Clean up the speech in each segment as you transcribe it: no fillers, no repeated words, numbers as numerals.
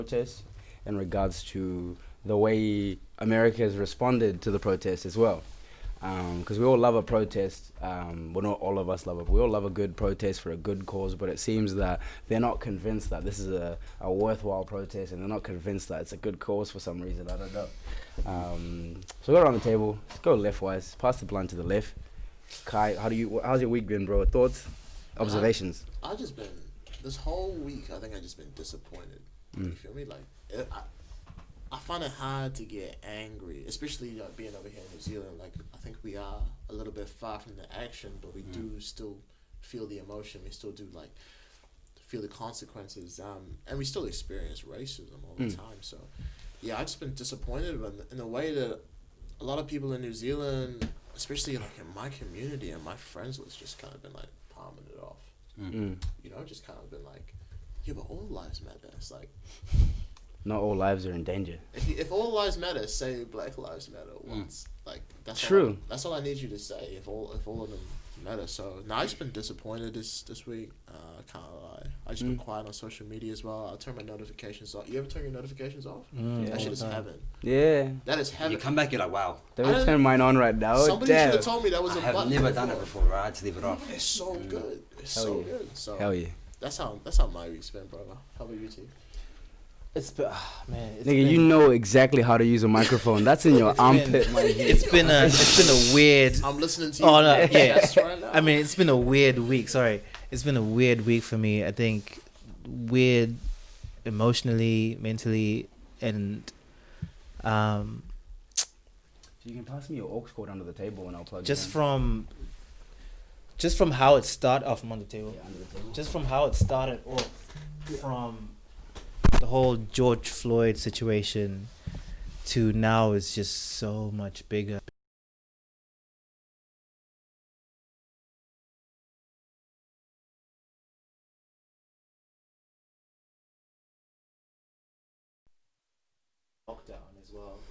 protest in regards to the way America has responded to the protest as well. Because we all love a protest. Well, not all of us love it, but we all love a good protest for a good cause. But it seems that they're not convinced that this is a worthwhile protest, and they're not convinced that it's a good cause for some reason. I don't know. So go around the table. Let's go left-wise. Pass the blunt to the left. Kai, how's your week been, bro? Thoughts, observations? I've just been this whole week. I think I've just been disappointed. You feel me? Like I find it hard to get angry, especially being over here in New Zealand. Like, I think we are a little bit far from the action, but we do still feel the emotion. We still do feel the consequences, and we still experience racism all the time. So, yeah, I've just been disappointed in the way that a lot of people in New Zealand, especially like in my community and my friends list, just kind of been like palming it off. You know, just kind of been like, yeah, but all lives matter. It's like, not all lives are in danger. If all lives matter, say Black Lives Matter once. Like, that's true. That's all I need you to say. If all of them matter. So I've just been disappointed this week. I can't lie. I just been quiet on social media as well. I turn my notifications off. You ever turn your notifications off? That shit is heaven. Yeah. That is heaven. You come back, you're like, wow. Don't turn mine on right now. Somebody should Damn. have told me that was a button. I've never done it before, right? I had to leave it off. It's so good. It's Hell so yeah. good. So Hell yeah. that's how my week's been, brother. How about you, T? It's been, man. It's Nigga, been, you know exactly how to use a microphone. That's in your armpit, man. It's been a weird. I'm listening to you. Oh no, yeah. Yes, right now. I mean, it's been a weird week. Sorry, it's been a weird week for me. I think weird, emotionally, mentally, and You can pass me your aux cord under the table and I'll plug just it in. from how it started off. I'm on the table. Yeah, under the table. Just from how it started off, from the whole George Floyd situation to now is just so much bigger. Lockdown as well,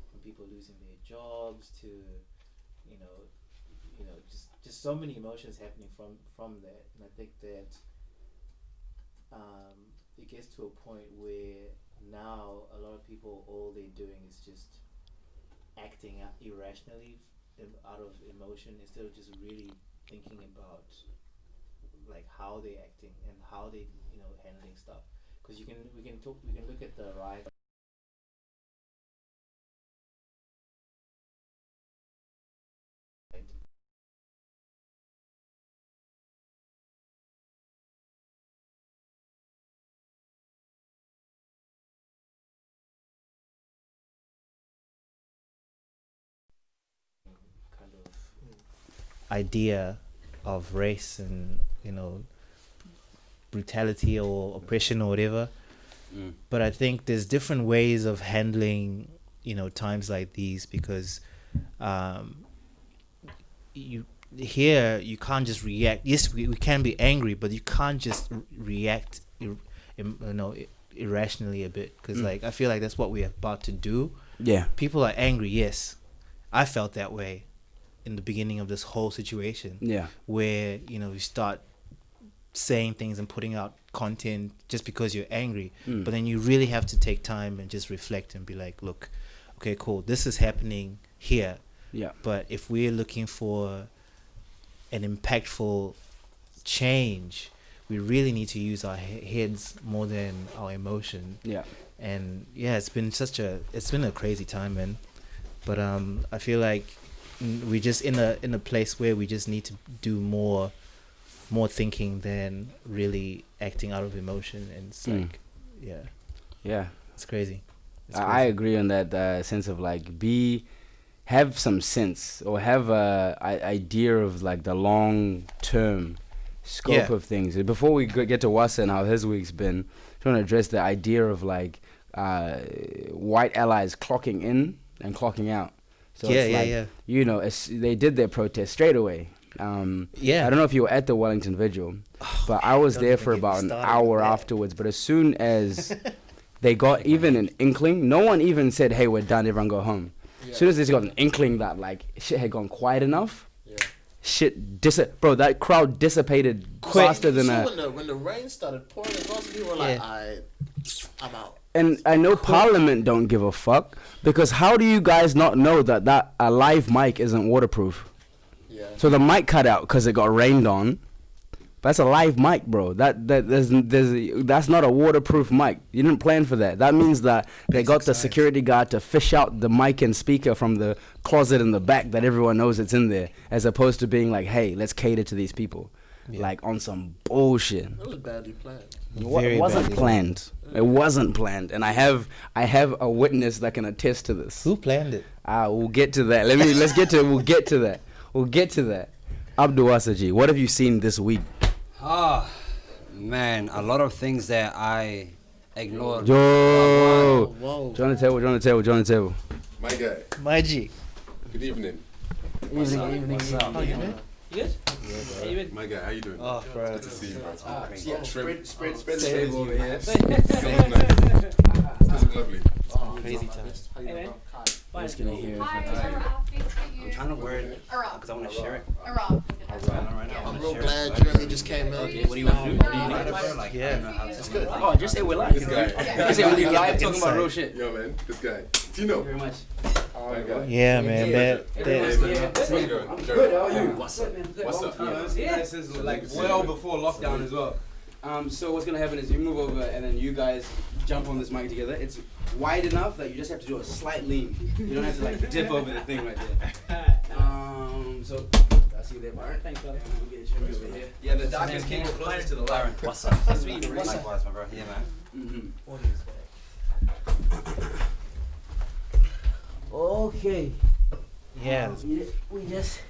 from people losing their jobs to, just so many emotions happening from that, and I think that it gets to a point where now a lot of people, all they're doing is just acting out irrationally out of emotion instead of just really thinking about like how they're acting and how they handling stuff. Because we can look at the rise. Kind of idea of race and brutality or oppression or whatever, but I think there's different ways of handling times like these, because you can't just react. Yes, we can be angry, but you can't just react irrationally a bit, because like I feel like that's what we're about to do. Yeah. People are angry, yes. I felt that way in the beginning of this whole situation. Yeah. Where, you start saying things and putting out content just because you're angry. But then you really have to take time and just reflect and be like, look, okay, cool, this is happening here. Yeah. But if we're looking for an impactful change, we really need to use our heads more than our emotion. Yeah. And yeah, it's been a crazy time, man. But I feel like we're just in a place where we just need to do more thinking than really acting out of emotion. And it's like, Yeah. it's crazy. I agree on that sense of like have some sense or have a idea of like the long term scope of things. Before we get to Wassa and how his week's been, trying to address the idea of like white allies clocking in and clocking out. So they did their protest straight away. I don't know if you were at the Wellington Vigil, but I was there for about an hour afterwards. But as soon as they got even an inkling, no one even said, "Hey, we're done, everyone go home." As soon as they got an inkling that like shit had gone quiet enough, bro, that crowd dissipated faster than when the rain started pouring, as well, people were like, I'm out. And I know Parliament don't give a fuck, because how do you guys not know that a live mic isn't waterproof? Yeah. So the mic cut out because it got rained on. That's a live mic, bro. That's not a waterproof mic. You didn't plan for that. That means that they got the security guard to fish out the mic and speaker from the closet in the back that everyone knows it's in there, as opposed to being like, hey, let's cater to these people. Yeah. Like on some bullshit. That was badly planned. It wasn't planned. It wasn't planned, and I have a witness that can attest to this. Who planned it? We'll get to that. We'll get to that. We'll get to that. Abdul Wasaji, what have you seen this week? Oh, man, a lot of things that I ignored. Yo, Whoa. join the table. My guy. My G. Good evening. What's up? How you been? Good? My guy, how you doing? Oh, bro. Good to see you, bro. Spread the table over here. Smells nice. Smells lovely. Crazy time. How you doing, bro? Let's get in here. I'm trying to wear it because I want to share it. I'm real glad Jeremy just came in. Okay, what do you want to do? It's good. Oh, just say we're live. This guy. Just say we're live talking about real shit. Yo, man, this guy. Thank Tino. you very much. My guy. Yeah, man. That. How's it going? I'm good. How are you? What's up? Good. What's Long up? time. Yeah. This is like well before lockdown as well. So what's gonna happen is you move over and then you guys jump on this mic together. It's wide enough that you just have to do a slight lean. You don't have to like dip over the thing right there. So I see you there, Byron. Thanks, brother. We'll get you over here. Yeah, the darkest came closest to the light. What's up? That's me. Likewise, my bro. Yeah, man. Okay. Yeah. We just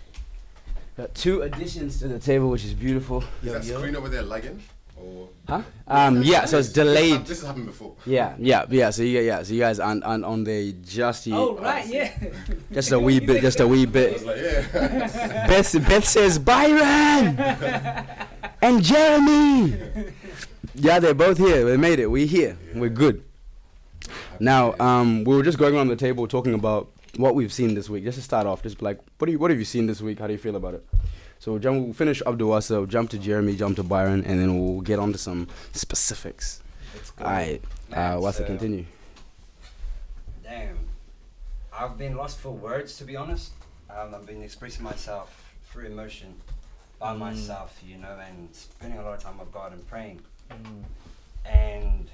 got 2 additions to the table, which is beautiful. Is that screen over there lagging? Or Huh? Yeah. So it's delayed. This has happened before. Yeah. So you guys aren't on the just yet. Oh, right, yeah. Just a wee bit. I was like, yeah. Beth says Byron and Jeremy. Yeah, they're both here. We made it. We're here. We're good. Now, we were just going around the table talking about what we've seen this week. Just to start off, just like, what have you seen this week? How do you feel about it? So we'll finish Abdul Wasa, we'll jump to Jeremy, jump to Byron, and then we'll get on to some specifics. All right, Wasa, continue. Damn. I've been lost for words, to be honest. I've been expressing myself through emotion by myself, you know, and spending a lot of time with God and praying. And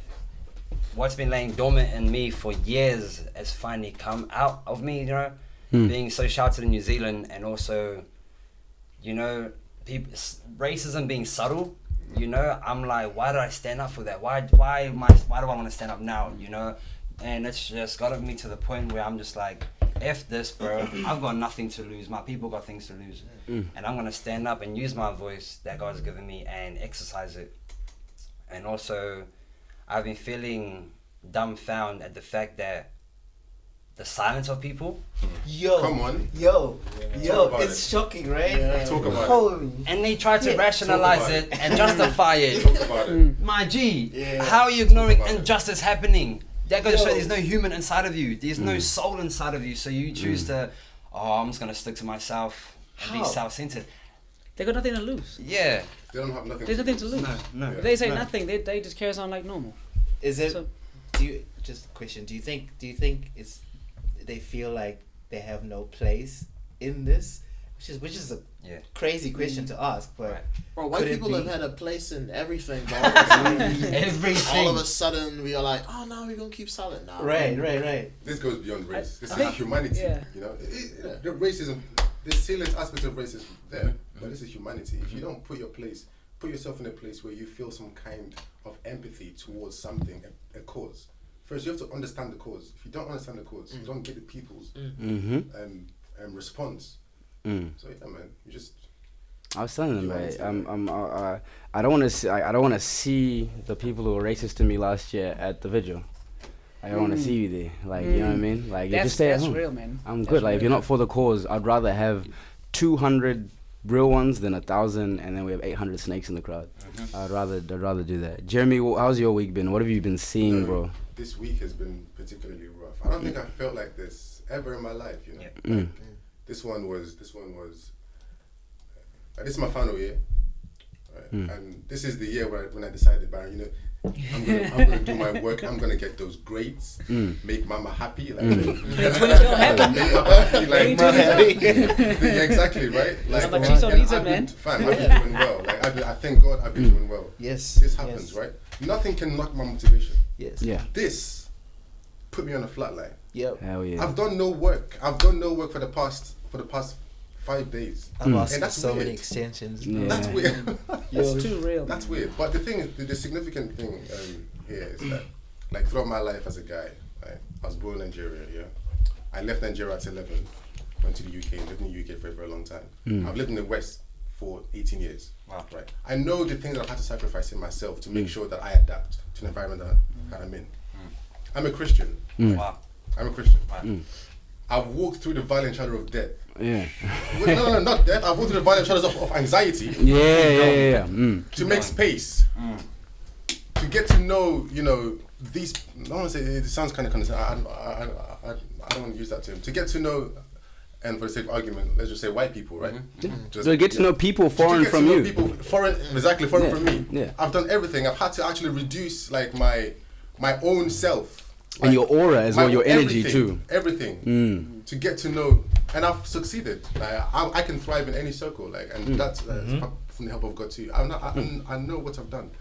what's been laying dormant in me for years has finally come out of me, you know, being so sheltered in New Zealand, and also, you know, racism being subtle, you know. I'm like, why did I stand up for that? Why do I want to stand up now, you know? And it's just got me to the point where I'm just like, F this, bro. I've got nothing to lose. My people got things to lose. And I'm going to stand up and use my voice that God's given me and exercise it. And also, I've been feeling dumbfounded at the fact that the silence of people. Come on. It's shocking, right? Yeah. Talk about Holy. And they try to rationalize it and justify it. Talk about it. My G, Yeah. how are you ignoring Talk about it. injustice happening? That goes to show there's no human inside of you. There's no soul inside of you. So you choose to, I'm just going to stick to myself and be self-centered. They got nothing to lose. Yeah. They don't have nothing. There's nothing to lose. No. If they say nothing, they just carry on like normal. Is it? So- Do you just a question? Do you think it's they feel like they have no place in this? Which is a crazy question to ask, but Right. Bro, white could it people be- have had a place in everything, bro. Everything. All of a sudden, we are like, oh no, we're gonna keep silent now. right. This goes beyond race. This I is think- humanity. yeah. You know, the racism, the salient aspect of racism there, but this is humanity. If you don't put yourself in a place where you feel some kind of empathy towards something, a cause. First, you have to understand the cause. If you don't understand the cause, you don't get the people's response. So yeah, man, you just. I was telling them, You right? understand I don't want to see. I don't want to see the people who were racist to me last year at the vigil. I don't want to see you there. Like, you know what I mean? Like, you just stay at That's home. real, man. I'm That's good. Like, if real. you're not for the cause, I'd rather have 200 real ones than 1,000, and then we have 800 snakes in the crowd. I'd rather do that. Jeremy, how's your week been? What have you been seeing, bro? This week has been particularly rough. I don't think I felt like this ever in my life. You know, like, this one was. This is my final year, right? And this is the year when I decided, Byron, you know, I'm gonna do my work. I'm gonna get those grades. Make mama happy. Like, make You're happy. make mama happy. Like, yeah, exactly, right? Like, Like, she's on Lisa, I've been, man. fam, I've been doing well. Like, I thank God I've been doing well. Yes. This happens, right? Nothing can knock my motivation. Yes. Yeah. This put me on a flat line. Yep. Hell yeah. I've done no work. I've done no work for the past 5 days. I've asked And for that's so weird. many extensions. Yeah. That's weird. It's too real. That's weird. But the thing is, the significant thing here is that, like, throughout my life as a guy, right, I was born in Nigeria, yeah. I left Nigeria at 11, went to the UK, lived in the UK for a very long time. I've lived in the West for 18 years. Wow. Right. I know the things that I've had to sacrifice in myself to make sure that I adapt to the environment that I'm in. I'm a Christian. Wow. I'm a Christian. Wow. I've walked through the valley and shadow of death. Yeah. No, not death. I've walked through the valley and shadows of anxiety. Yeah. To make space. To get to know, these. I don't want to say it sounds kind of condescending. I don't want to use that term. To get to know, and for the sake of argument, let's just say white people, right? Just, So get to know people foreign from you. People foreign from me. Yeah. I've done everything. I've had to actually reduce like my own self. And your aura as well, your energy too. Everything. To get to know, and I've succeeded. Like I can thrive in any circle. Like, and that's from the help of God too. I know what I've done.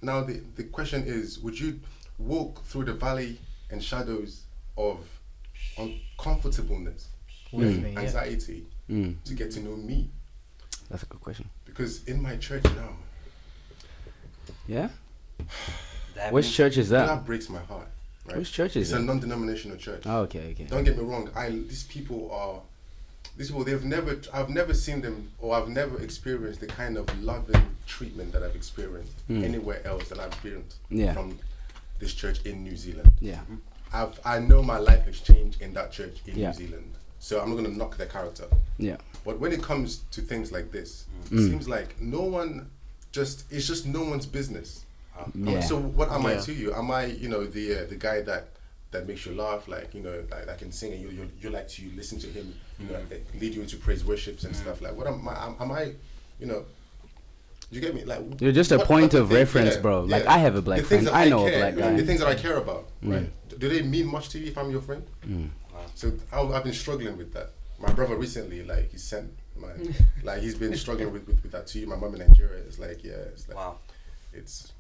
Now the question is, would you walk through the valley and shadows of uncomfortableness, With me, yeah. anxiety, to get to know me? That's a good question. Because in my church now, Yeah? Which church is that? that breaks my heart. Right? Which church is It's a it? non-denominational church. Oh, okay. Don't get me wrong. These people, I've never seen them, or I've never experienced the kind of loving treatment that I've experienced anywhere else that I've experienced from this church in New Zealand. Yeah. I know my life has changed in that church in Yeah. New Zealand, so I'm not gonna knock their character. Yeah. But when it comes to things like this, it seems like it's just no one's business. Yeah. So what am I Yeah. to you? Am I, the guy that makes you laugh, like, like I can sing and you like to listen to him, like, lead you into praise worships and stuff. Like, what am I, you get me? Like, You're just a point of reference, yeah, bro. Like, yeah. I have a black The things friend. that I know a care, black guy. The things that I care about, right? Do they mean much to you if I'm your friend? Wow. So I've been struggling with that. My brother recently, like, he's been struggling with that too. My mom in Nigeria is like, Wow. it's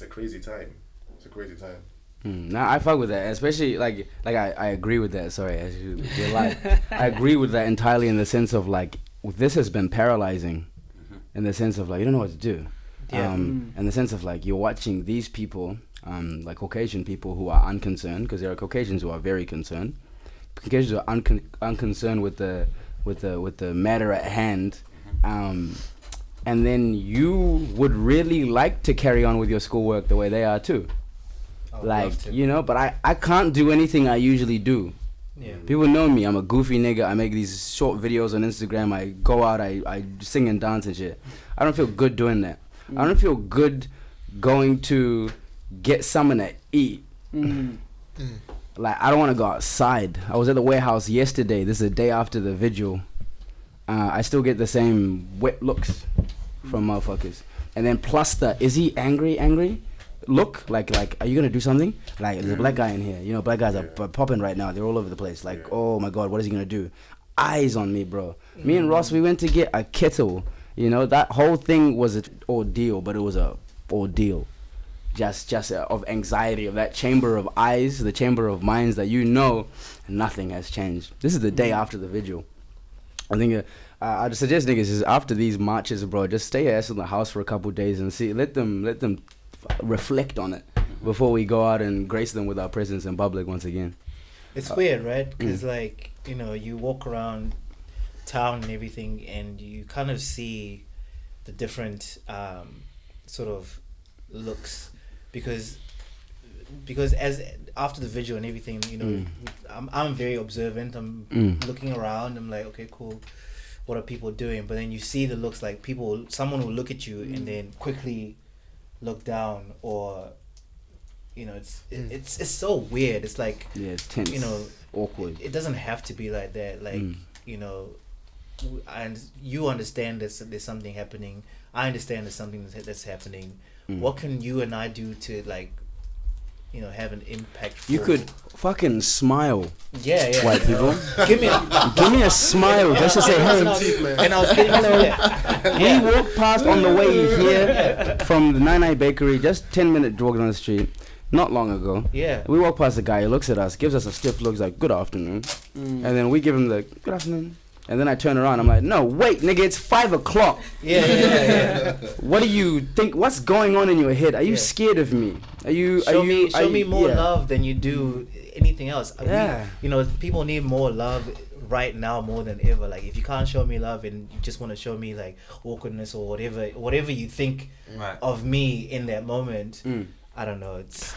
a crazy time. It's a crazy time. Nah, I fuck with that, especially like I agree with that. Sorry, as you're like, I agree with that entirely in the sense of like this has been paralyzing, in the sense of like you don't know what to do. Yeah. In the sense of like you're watching these people, like Caucasian people who are unconcerned, because there are Caucasians who are very concerned. Caucasians are unconcerned with the matter at hand. And then you would really like to carry on with your schoolwork the way they are too. Like, but I can't do anything I usually do. Yeah. People know me. I'm a goofy nigga. I make these short videos on Instagram. I go out, I sing and dance and shit. I don't feel good doing that. I don't feel good going to get something to eat. Like, I don't want to go outside. I was at the warehouse yesterday. This is the day after the vigil. I still get the same wet looks from motherfuckers. And then plus is he angry look? Like, are you gonna do something? Like, there's a black guy in here. Black guys are popping right now. They're all over the place. Like, oh my God, what is he gonna do? Eyes on me, bro. Me and Ross, we went to get a kettle. That whole thing was an ordeal, but it was a ordeal. Just of anxiety, of that chamber of eyes, the chamber of minds that nothing has changed. This is the day after the vigil. I think I'd suggest niggas is after these marches, bro, just stay your ass in the house for a couple of days and let them reflect on it before we go out and grace them with our presence in public once again. It's weird, right? Because like you walk around town and everything, and you kind of see the different sort of looks, because as after the vigil and everything, I'm very observant. I'm looking around. I'm like, okay, cool. What are people doing? But then you see the looks, like someone will look at you and then quickly look down, or it's so weird. It's like, it's tense, awkward. It doesn't have to be like that. Like and you understand there's something happening. I understand there's something that's happening. What can you and I do to like, have an impact? You could fucking smile, yeah. white people. Give me a smile just to say, hey. And I was getting We walked past on the way here from the 99 Bakery, just 10-minute walk down the street, not long ago. Yeah. We walk past the guy, he looks at us, gives us a stiff look, he's like, good afternoon. And then we give him the, good afternoon. And then I turn around, I'm like, no, wait, nigga, it's 5 o'clock. Yeah. What do you think, what's going on in your head? Are you scared of me? Show me more love than you do anything else. Yeah. People need more love right now more than ever. Like, if you can't show me love and you just want to show me like awkwardness or whatever you think of me in that moment, I don't know. It's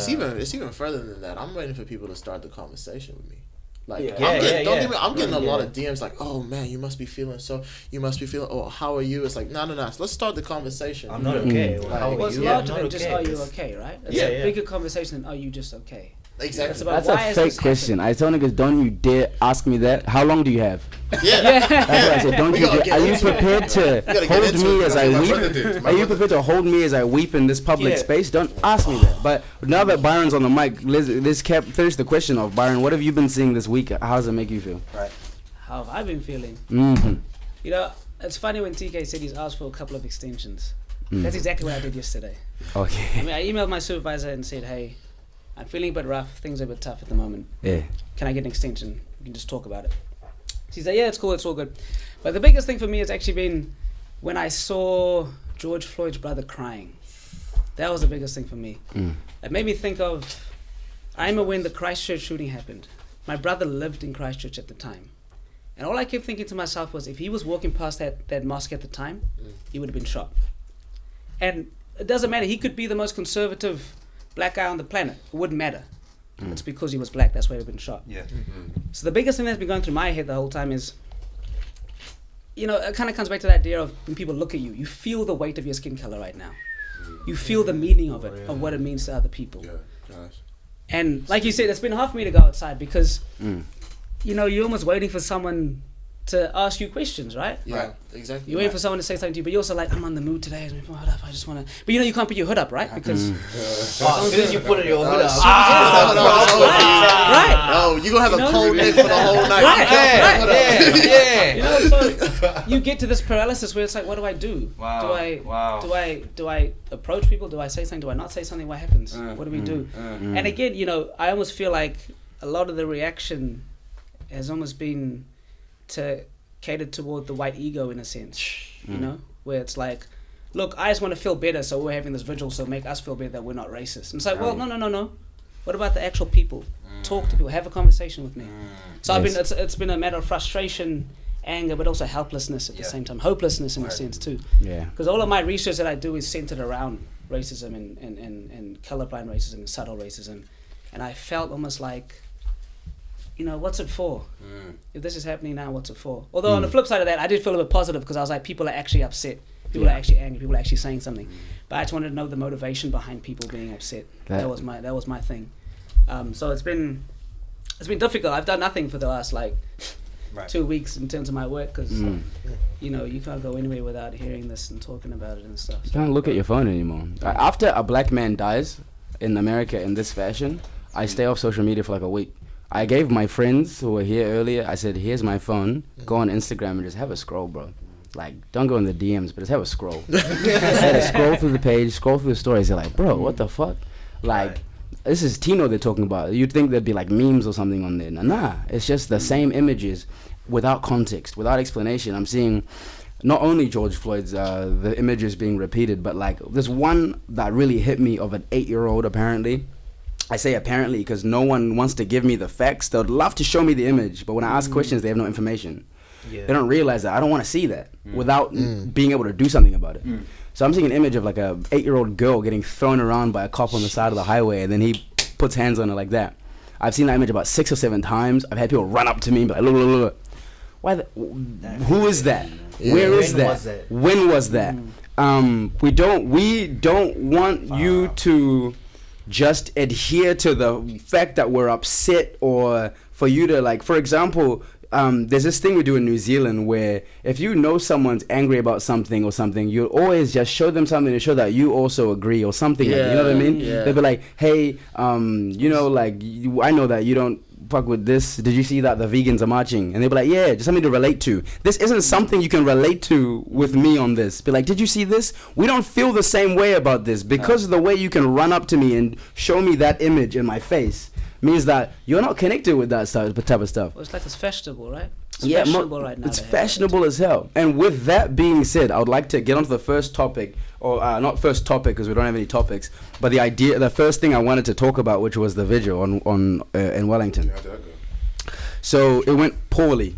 even further than that. I'm waiting for people to start the conversation with me. Like, don't get me. I'm getting a lot of DMs like, "Oh man, you must be feeling. Oh, how are you?" It's like, no. Let's start the conversation. I'm not okay. Well, how are Well, it's you? larger I'm than not just okay. are you okay, right? It's Yeah, a bigger conversation than are you just okay. Exactly. It's about That's why a is fake this question. happening? I tell niggas, don't you dare ask me that. How long do you have? Yeah. That's what I said. Don't We you gotta dare. get Are you into it. prepared to gotta get hold into me it. as I My weep? brother did. Are you prepared to hold me as I weep in this public Yeah. space? Don't ask me that. But now that Byron's on the mic, let's finish the question off. Byron, what have you been seeing this week? How does it make you feel? Right. How have I been feeling? It's funny when TK said he's asked for a couple of extensions. That's exactly what I did yesterday. Okay. I emailed my supervisor and said, hey, I'm feeling a bit rough. Things are a bit tough at the moment. Yeah. Can I get an extension? We can just talk about it. She said, yeah, it's cool. It's all good. But the biggest thing for me has actually been when I saw George Floyd's brother crying. That was the biggest thing for me. It made me think of, I remember when the Christchurch shooting happened. My brother lived in Christchurch at the time. And all I kept thinking to myself was, if he was walking past that mosque at the time, he would have been shot. And it doesn't matter. He could be the most conservative black guy on the planet. It wouldn't matter. It's because he was black. That's why he would have been shot. Yeah. So the biggest thing that's been going through my head the whole time is, it kind of comes back to the idea of when people look at you, you feel the weight of your skin color right now. You feel the meaning of it, of what it means to other people. Yeah, gosh. And like you said, it's been hard for me to go outside because, you're almost waiting for someone to ask you questions, right? Yeah, exactly. You're waiting for someone to say something to you, but you're also like, I'm on the mood today. I just want to. But you can't put your hood up, right? Because As soon as you put your hood up. right. Oh, you gonna have a cold neck for the whole night. Right. So you get to this paralysis where it's like, what do I do? Wow. Do I approach people? Do I say something? Do I not say something? What happens? What do we do? And again, I almost feel like a lot of the reaction has almost been to cater toward the white ego in a sense, where it's like, look, I just want to feel better, so we're having this vigil, so make us feel better that we're not racist. And it's like, well, no. What about the actual people? Talk to people, have a conversation with me. So it's been a matter of frustration, anger, but also helplessness at the same time, hopelessness in a sense too. Yeah. Because all of my research that I do is centered around racism and colorblind racism and subtle racism, and I felt almost like, what's it for? If this is happening now, what's it for? Although on the flip side of that, I did feel a bit positive because I was like, people are actually upset. People are actually angry. People are actually saying something. But I just wanted to know the motivation behind people being upset. That was my thing. So it's been difficult. I've done nothing for the last 2 weeks in terms of my work because you can't go anywhere without hearing this and talking about it and stuff. You can't look at your phone anymore. After a black man dies in America in this fashion, I stay off social media for a week. I gave my friends who were here earlier, I said, here's my phone, go on Instagram and just have a scroll, bro. Don't go in the DMs, but just have a scroll. Scroll through the page, scroll through the stories. They're like, bro, what the fuck? This is Tino they're talking about. You'd think there'd be memes or something on there. Nah, it's just the same images without context, without explanation. I'm seeing not only George Floyd's, the images being repeated, but there's one that really hit me of an 8-year-old apparently. I say apparently because no one wants to give me the facts. They'd love to show me the image, but when I ask questions, they have no information. Yeah. They don't realize that I don't want to see that without being able to do something about it. So I'm seeing an image of a 8-year-old girl getting thrown around by a cop on the side of the highway, and then he puts hands on her like that. I've seen that image about 6 or 7 times. I've had people run up to me and be like, look. Who is that? Yeah. Where is that? When was that? We don't want you to just adhere to the fact that we're upset, or for you to for example, there's this thing we do in New Zealand where if you know someone's angry about something or something, you'll always just show them something to show that you also agree or something. Like that, you know what I mean? Yeah. They'll be like, hey, you know, like, I know that you don't fuck with this. Did you see that the vegans are marching? And they'll be like, yeah, just something to relate to. This isn't something you can relate to with me on this. Be like, did you see this? We don't feel the same way about this. Because of the way you can run up to me and show me that image in my face means that you're not connected with that type of stuff. Well, it's like it's fashionable, right? It's Yeah, fashionable right now. it's to have fashionable as hell. And with that being said, I would like to get onto the first topic, or not first topic because we don't have any topics, but the first thing I wanted to talk about, which was the vigil in Wellington. How did that go? So it went poorly,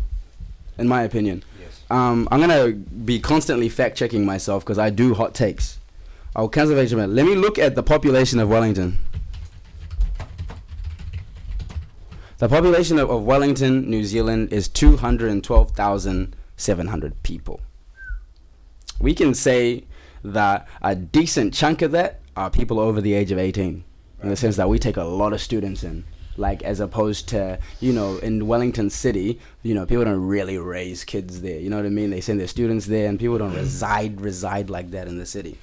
in my opinion. Yes. I'm gonna be constantly fact checking myself because I do hot takes. I'll cancel it. Let me look at the population of Wellington. The population of Wellington, New Zealand, is 212,700 people. We can say that a decent chunk of that are people over the age of 18, in the sense that we take a lot of students in. Like, as opposed to, you know, in Wellington City, you know, people don't really raise kids there. You know what I mean? They send their students there, and people don't reside like that in the city.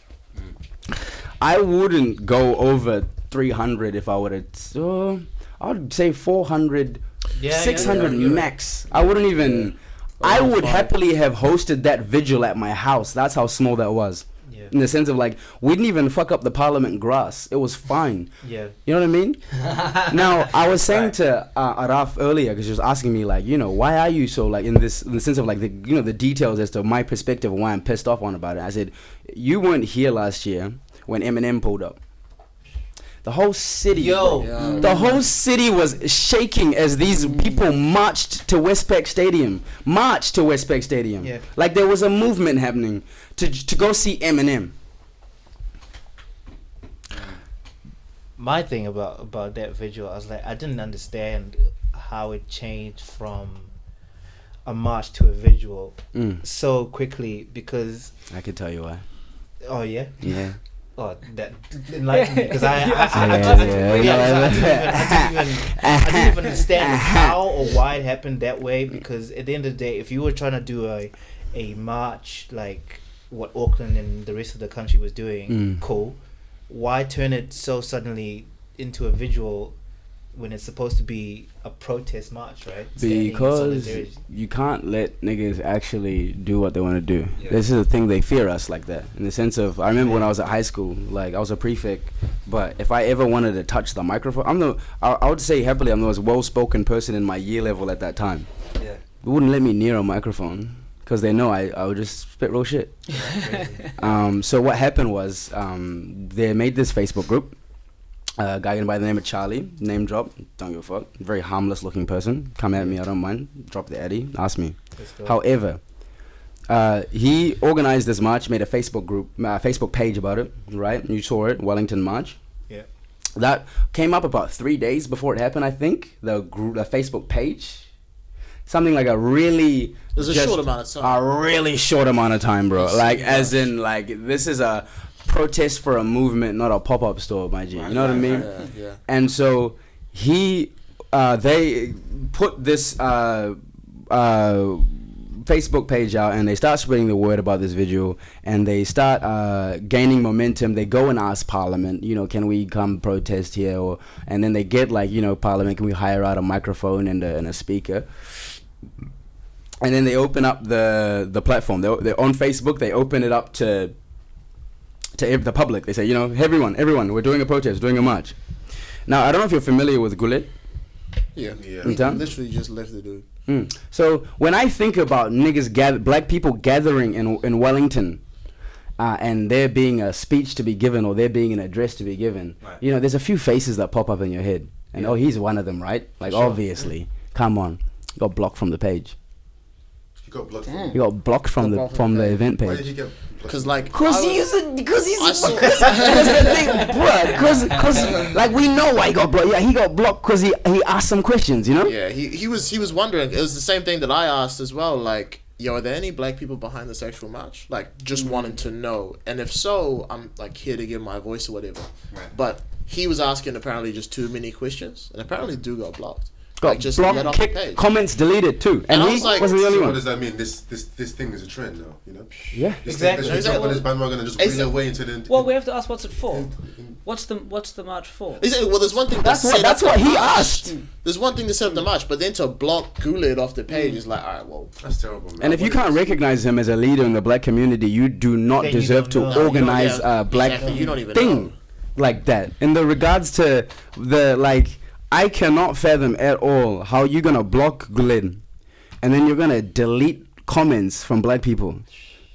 I wouldn't go over 300 if I would have. I would say 400, 600 max. I wouldn't even. I would happily have hosted that vigil at my house. That's how small that was. Yeah. In the sense of, like, we didn't even fuck up the Parliament grass. It was fine. Yeah. You know what I mean? Now, I was saying to Araf earlier, because she was asking me, like, you know, why are you so, like, in the sense of, like, the, you know, the details as to my perspective of why I'm pissed off on about it. I said, you weren't here last year when Eminem pulled up. The whole city, the whole city was shaking as these people marched to Westpac Stadium. Yeah. Like there was a movement happening to go see Eminem. My thing about that vigil, I was like, I didn't understand how it changed from a march to a vigil so quickly, because I can tell you why. oh yeah. Yeah. Oh, that enlightened me, because I didn't even understand how or why it happened that way. Because at the end of the day, if you were trying to do a march like what Auckland and the rest of the country was doing, cool. Why turn it so suddenly into a vigil when it's supposed to be a protest march, right? Standing in Because solidarity. you can't let niggas actually do what they want to do. Yeah. This is the thing, they fear us like that. In the sense of, I remember when I was at high school, like I was a prefect, but if I ever wanted to touch the microphone, I would say happily I'm the most well-spoken person in my year level at that time. Yeah. They wouldn't let me near a microphone because they know I would just spit real shit. So what happened was they made this Facebook group. A guy by the name of Charlie, name drop, don't give a fuck, very harmless looking person, come at me, I don't mind, drop the Addy, ask me. However, he organized this march, made a Facebook group, Facebook page about it, right? You saw it, Wellington March. Yeah. That came up about 3 days before it happened, I think, the Facebook page. Something like a really... There's a short amount of time. A really short amount of time, bro. Like, as in, like, this is a protest for a movement, not a pop-up store, my G. You know what I mean? Yeah. And so they put this Facebook page out, and they start spreading the word about this vigil, and they start gaining momentum. They go and ask Parliament, you know, can we come protest here? And then they get, like, you know, Parliament, can we hire out a microphone and a speaker? And then they open up the platform. They're on Facebook. They open it up to the public. They say, you know, everyone, we're doing a protest, doing a march. Now, I don't know if you're familiar with Gullet. Yeah. Yeah. We In town? literally just left the dude. So when I think about niggas black people gathering in Wellington, and there being a speech to be given or there being an address to be given, Right. you know, there's a few faces that pop up in your head, and oh, he's one of them, right? Like, obviously, come on, you got blocked from the page. You got blocked. Damn. You got blocked from the event Why did page. you get blocked? Because like, Because I he's I saw- because like we know why he got blocked. Yeah, he got blocked because he asked some questions, you know. Yeah, he was wondering. It was the same thing that I asked as well. Like, yo, are there any black people behind this actual march? Like, just wanting to know. And if so, I'm like here to give my voice or whatever. Right. But he was asking apparently just too many questions, and apparently the dude got blocked. got like just let blocked, off the kicked, page. comments deleted too, and And I he was like, wasn't the only So what one. does that mean? This thing is a trend now, you know? Yeah. This Exactly. Thing, let's jump on this bandwagon and just reel away into the... Well, we have to ask what's it for. What's the march for? Exactly. Well, there's one thing That's what he asked. There's one thing to set up the march, but then to block Guled off the page is like, all right, well, That's terrible, man. And if you can't recognize him as a leader in the black community, you do not Then you deserve to don't know. organize Yeah, a black exactly. You don't even thing know. like that. In the regards to the I cannot fathom at all how you're gonna block Glenn, and then you're gonna delete comments from black people,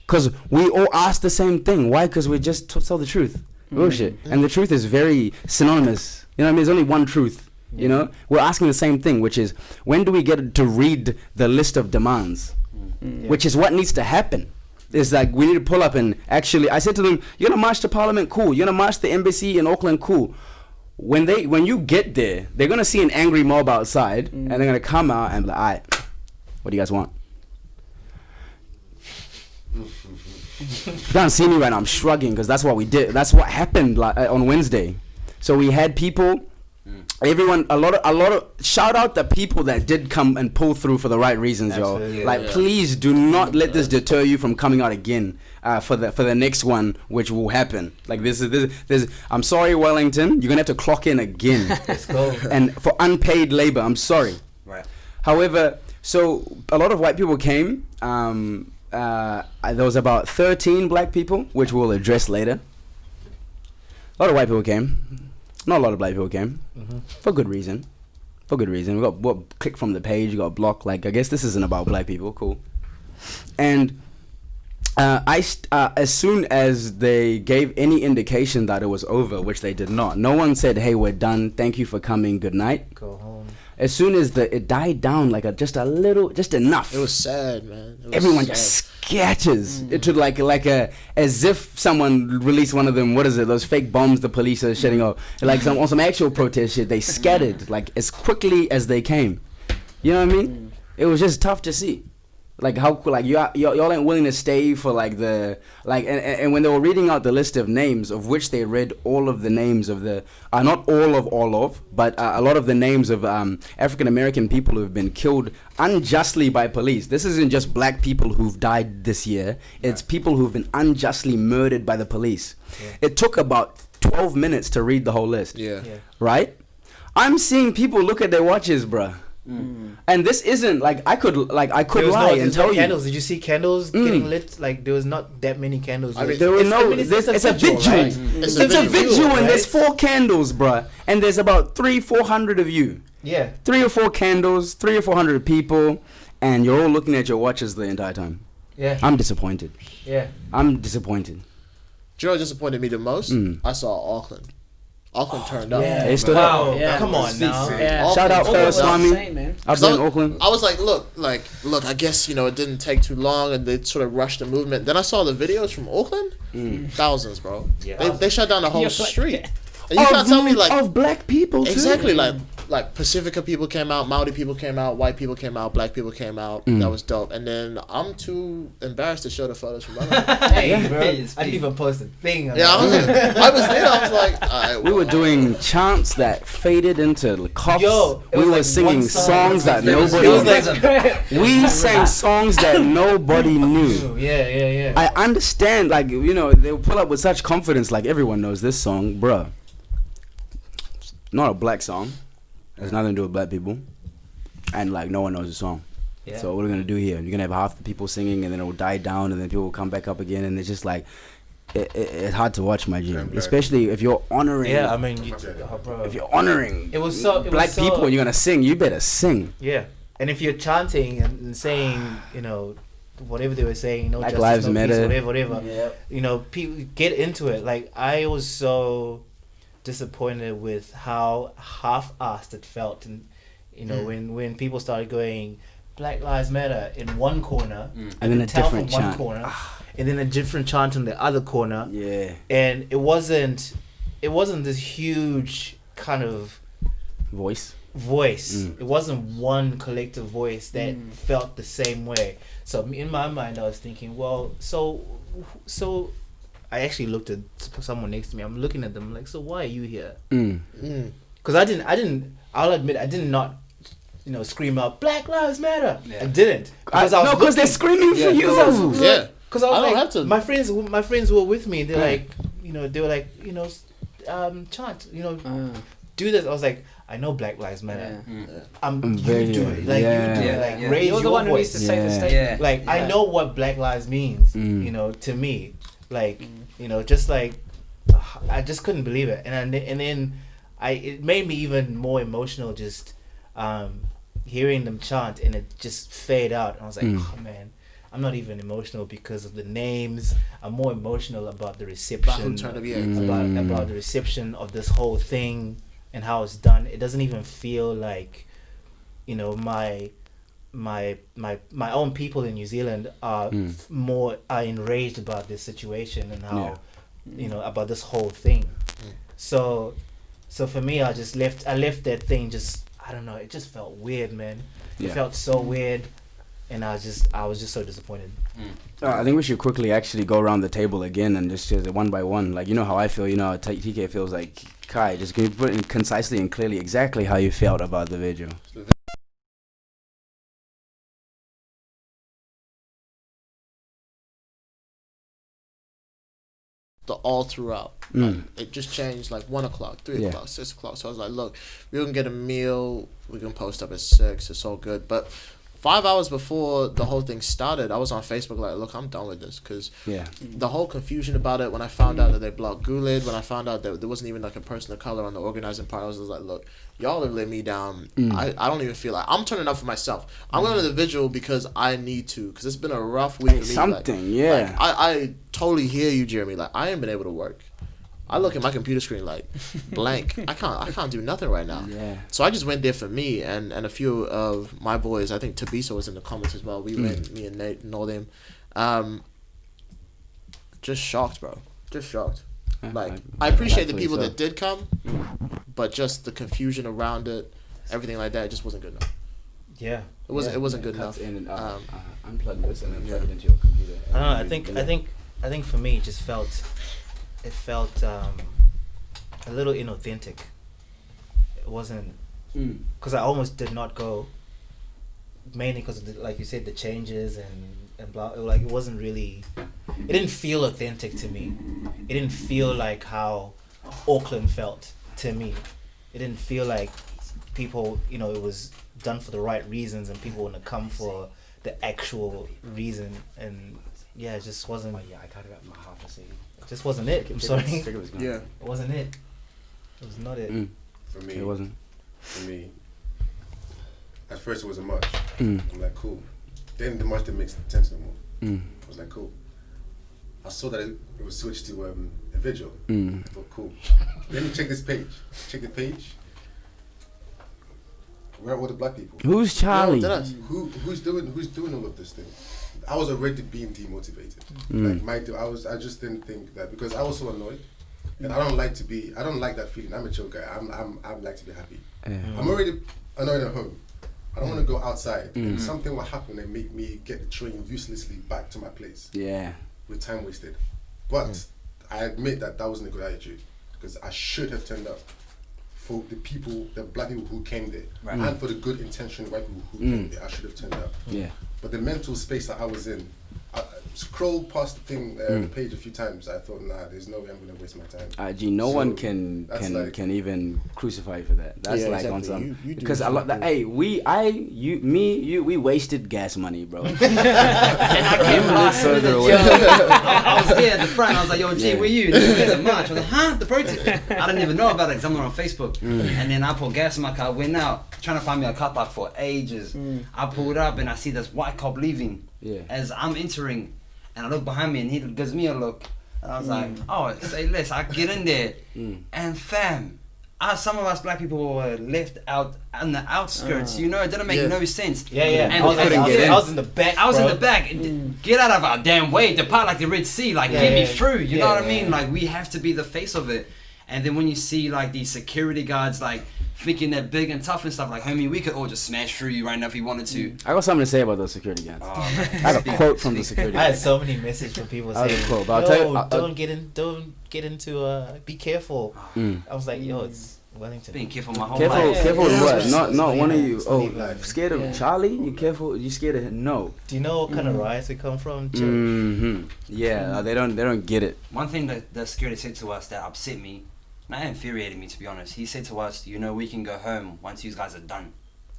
because we all ask the same thing. Why? Because we just tell the truth. Bullshit. And the truth is very synonymous. You know what I mean? There's only one truth. You know, we're asking the same thing, which is when do we get to read the list of demands, which is what needs to happen. It's like we need to pull up and actually. I said to them, "You're gonna march to Parliament, cool. You're gonna march to the embassy in Auckland, cool. When you get there, they're gonna see an angry mob outside, and they're gonna come out and be like, all right, what do you guys want?" If you can't see me right now, I'm shrugging because that's what we did. That's what happened on Wednesday. So we had people, everyone, a lot of shout out the people that did come and pull through for the right reasons, Absolutely. yo. Like, please do not let this deter you from coming out again for the next one, which will happen. Like this. I'm sorry, Wellington, you're gonna have to clock in again. Let's go. And for unpaid labor, I'm sorry. Right. However, so a lot of white people came. There was about 13 black people, which we'll address later. A lot of white people came. Not a lot of black people came. For good reason. We got clicked from the page, we got blocked. Like, I guess this isn't about black people. Cool. And as soon as they gave any indication that it was over, which they did not, no one said, "Hey, we're done. Thank you for coming. Good night." Go home. As soon as it died down, like just enough. it was sad, man. It was Everyone sad. just scatters. It took as if someone released one of them. What is it? Those fake bombs the police are shitting off. Like on some actual protest shit. They scattered like as quickly as they came. You know what I mean? It was just tough to see. Like how y'all ain't willing to stay for and when they were reading out the list of names, of which they read all of the names of the not all of but a lot of the names of African American people who have been killed unjustly by police. This isn't just black people who've died this year, it's people who've been unjustly murdered by the police. It took about 12 minutes to read the whole list. Yeah. Right? I'm seeing people look at their watches, bruh. And this isn't I could lie and tell you. Candles. Did you see candles getting lit? Like there was not that many candles. I mean, lit. There were it's a vigil, right? It's It's a vigil, right? and there's 4 candles, bruh. And there's about 300-400 of you. Yeah. 3 or 4 candles, 300 or 400 people, and you're all looking at your watches the entire time. Yeah. I'm disappointed. Yeah. I'm disappointed. Do you know what disappointed me the most? I saw Auckland. Auckland turned up. Yeah. They stood Wow. up. Yeah. Come on now. Yeah. Shout out Auckland Ferris turned up. Swami. Insane, man. I've been in Auckland. I was like, look, I guess, it didn't take too long and they sort of rushed the movement. Then I saw the videos from Auckland. Thousands, bro. Yeah. They shut down the whole You're street. And you can't tell me, of black people too. exactly, like Pacifica people came out, Maori people came out, white people came out, black people came out. That was dope. And then I'm too embarrassed to show the photos from London. Hey, bro. Hey, I didn't even post a thing. On Yeah, that. I was there. I was like, all right, We were doing chants that faded into coughs. Yo, it We was were like singing one song. songs that It was nobody like- we sang songs that nobody knew. Yeah. I understand, they'll pull up with such confidence, like everyone knows this song, bruh. It's not a black song. It has nothing to do with black people. And no one knows the song. Yeah. So what are we gonna do here? You're gonna have half the people singing and then it will die down and then people will come back up again and it's just it's hard to watch, my G. Especially if you're honoring Yeah, I mean, bro. if you're honoring It was so- it black was so- people and you're gonna sing, you better sing. Yeah, and if you're chanting and saying, whatever they were saying, no Black justice, Lives no Matter. peace, whatever. People get into it. Like I was so disappointed with how half-assed it felt, and when people started going Black Lives Matter in one corner, And then a tell different from one chant. corner, and then a different chant in the other corner. Yeah. And it wasn't this huge kind of Voice. It wasn't one collective voice that felt the same way. So in my mind I was thinking, well, so I actually looked at someone next to me. I'm looking at them like, so why are you here? Because I'll admit I did not scream out Black Lives Matter. Yeah. I didn't because because they're screaming for you. Because I was I don't like, have to. my friends who were with me. They're like, they were like, chant, do this. I was like, I know Black Lives Matter. You do it. Like, you do it. Like, raise You're the your one who needs voice. to say the Yeah. statement. Like, Yeah. I know what Black Lives means, to me. Like, just like, I just couldn't believe it. And then it made me even more emotional just hearing them chant, and it just fade out. And I was like, oh man, I'm not even emotional because of the names. I'm more emotional about the reception, about the reception of this whole thing and how it's done. It doesn't even feel like, my own people in New Zealand are are enraged about this situation and how, about this whole thing. So for me, I left that thing just, I don't know, it just felt weird, man. It felt so weird, and I was just so disappointed. I think we should quickly actually go around the table again and just one by one. Like, how I feel, how TK feels. Like, Kai, just can you put it concisely and clearly exactly how you felt about the video? All throughout. Like, it just changed like 1 o'clock, 3 o'clock, 6 o'clock. So I was like, look, we can get a meal, we can post up at 6, it's all good. But 5 hours before the whole thing started, I was on Facebook like, look, I'm done with this. Because the whole confusion about it, when I found out that they blocked Guled, when I found out that there wasn't even like a person of color on the organizing part, I was just like, look, y'all have let me down. I don't even feel like I'm turning up for myself. I'm going to the vigil because I need to, because it's been a rough week for me. Like, I totally hear you, Jeremy. Like, I ain't been able to work. I look at my computer screen like blank. I can't do nothing right now. So I just went there for me and a few of my boys. I think Tabisa was in the comments as well. We went, me and Nate and all them. Just shocked, bro. Just shocked. Like, I appreciate the people that did come, but just the confusion around it, everything like that, it just wasn't good enough. Yeah. It wasn't good enough. Unplug this and then plug it into your computer. I think for me, it felt a little inauthentic. It wasn't, because I almost did not go, mainly because of like you said, the changes and blah. Like, it wasn't really, it didn't feel authentic to me. It didn't feel like how Auckland felt to me. It didn't feel like people, it was done for the right reasons and people want to come for the actual reason. And it just wasn't. I got it up my half a second. It just wasn't it. I'm sorry. Yeah. It wasn't it. It was not it. For me, it wasn't. For me, at first it was a march. I'm like, cool. Then the march didn't make sense no more. I was like, cool. I saw that it was switched to a vigil. I thought, cool. Let me check this page. Check the page. Where are all the black people? Who's Charlie? Who's doing all of this thing? I was already being demotivated. I just didn't think that, because I was so annoyed, and I don't like that feeling. I'm a chill guy. I like to be happy. I'm already annoyed at home. I don't want to go outside, and something will happen and make me get the train uselessly back to my place. Yeah, with time wasted. But I admit that wasn't a good attitude, because I should have turned up for the black people who came there, and for the good intention white people who came there. I should have turned up. Yeah. But the mental space that I was in, I scrolled past the thing, the page a few times. I thought, nah, there's no way I'm gonna waste my time. No one can even crucify you for that. That's on some, because a lot that we wasted gas money, bro. And I came a little further away. I was here at the front. I was like, yo, G, where you? There's a march. I was like, huh? The protest? I didn't even know about it because I'm not on Facebook. And then I put gas in my car, went out, trying to find me a car park for ages. I pulled up and I see this white cop leaving. As I'm entering, and I look behind me and he gives me a look, and I was like, oh, say less. I get in there, and fam, some of us black people were left out on the outskirts. It didn't make no sense. And I was in the back. I was in the back. Get out of our damn way. Depart like the Red Sea. Like, get me through. You know what I mean? Like, we have to be the face of it. And then when you see like these security guards like thinking they're big and tough and stuff, like, homie, we could all just smash through you right now if we wanted to. I got something to say about those security guards. I have a quote from the security guards. I had so many messages from people saying, quote, don't get into be careful. I was like, yo, Wellington. Being careful my whole Careful, life. careful Yeah, what? that's Not one of you. It's Oh, only like- scared of Yeah. Charlie? You careful? You scared of him? No. Do you know what kind of riots we come from? Church? Mm-hmm. Yeah, they don't get it. One thing that the security said to us that upset me, and that infuriated me to be honest. He said to us, "You know, we can go home once you guys are done."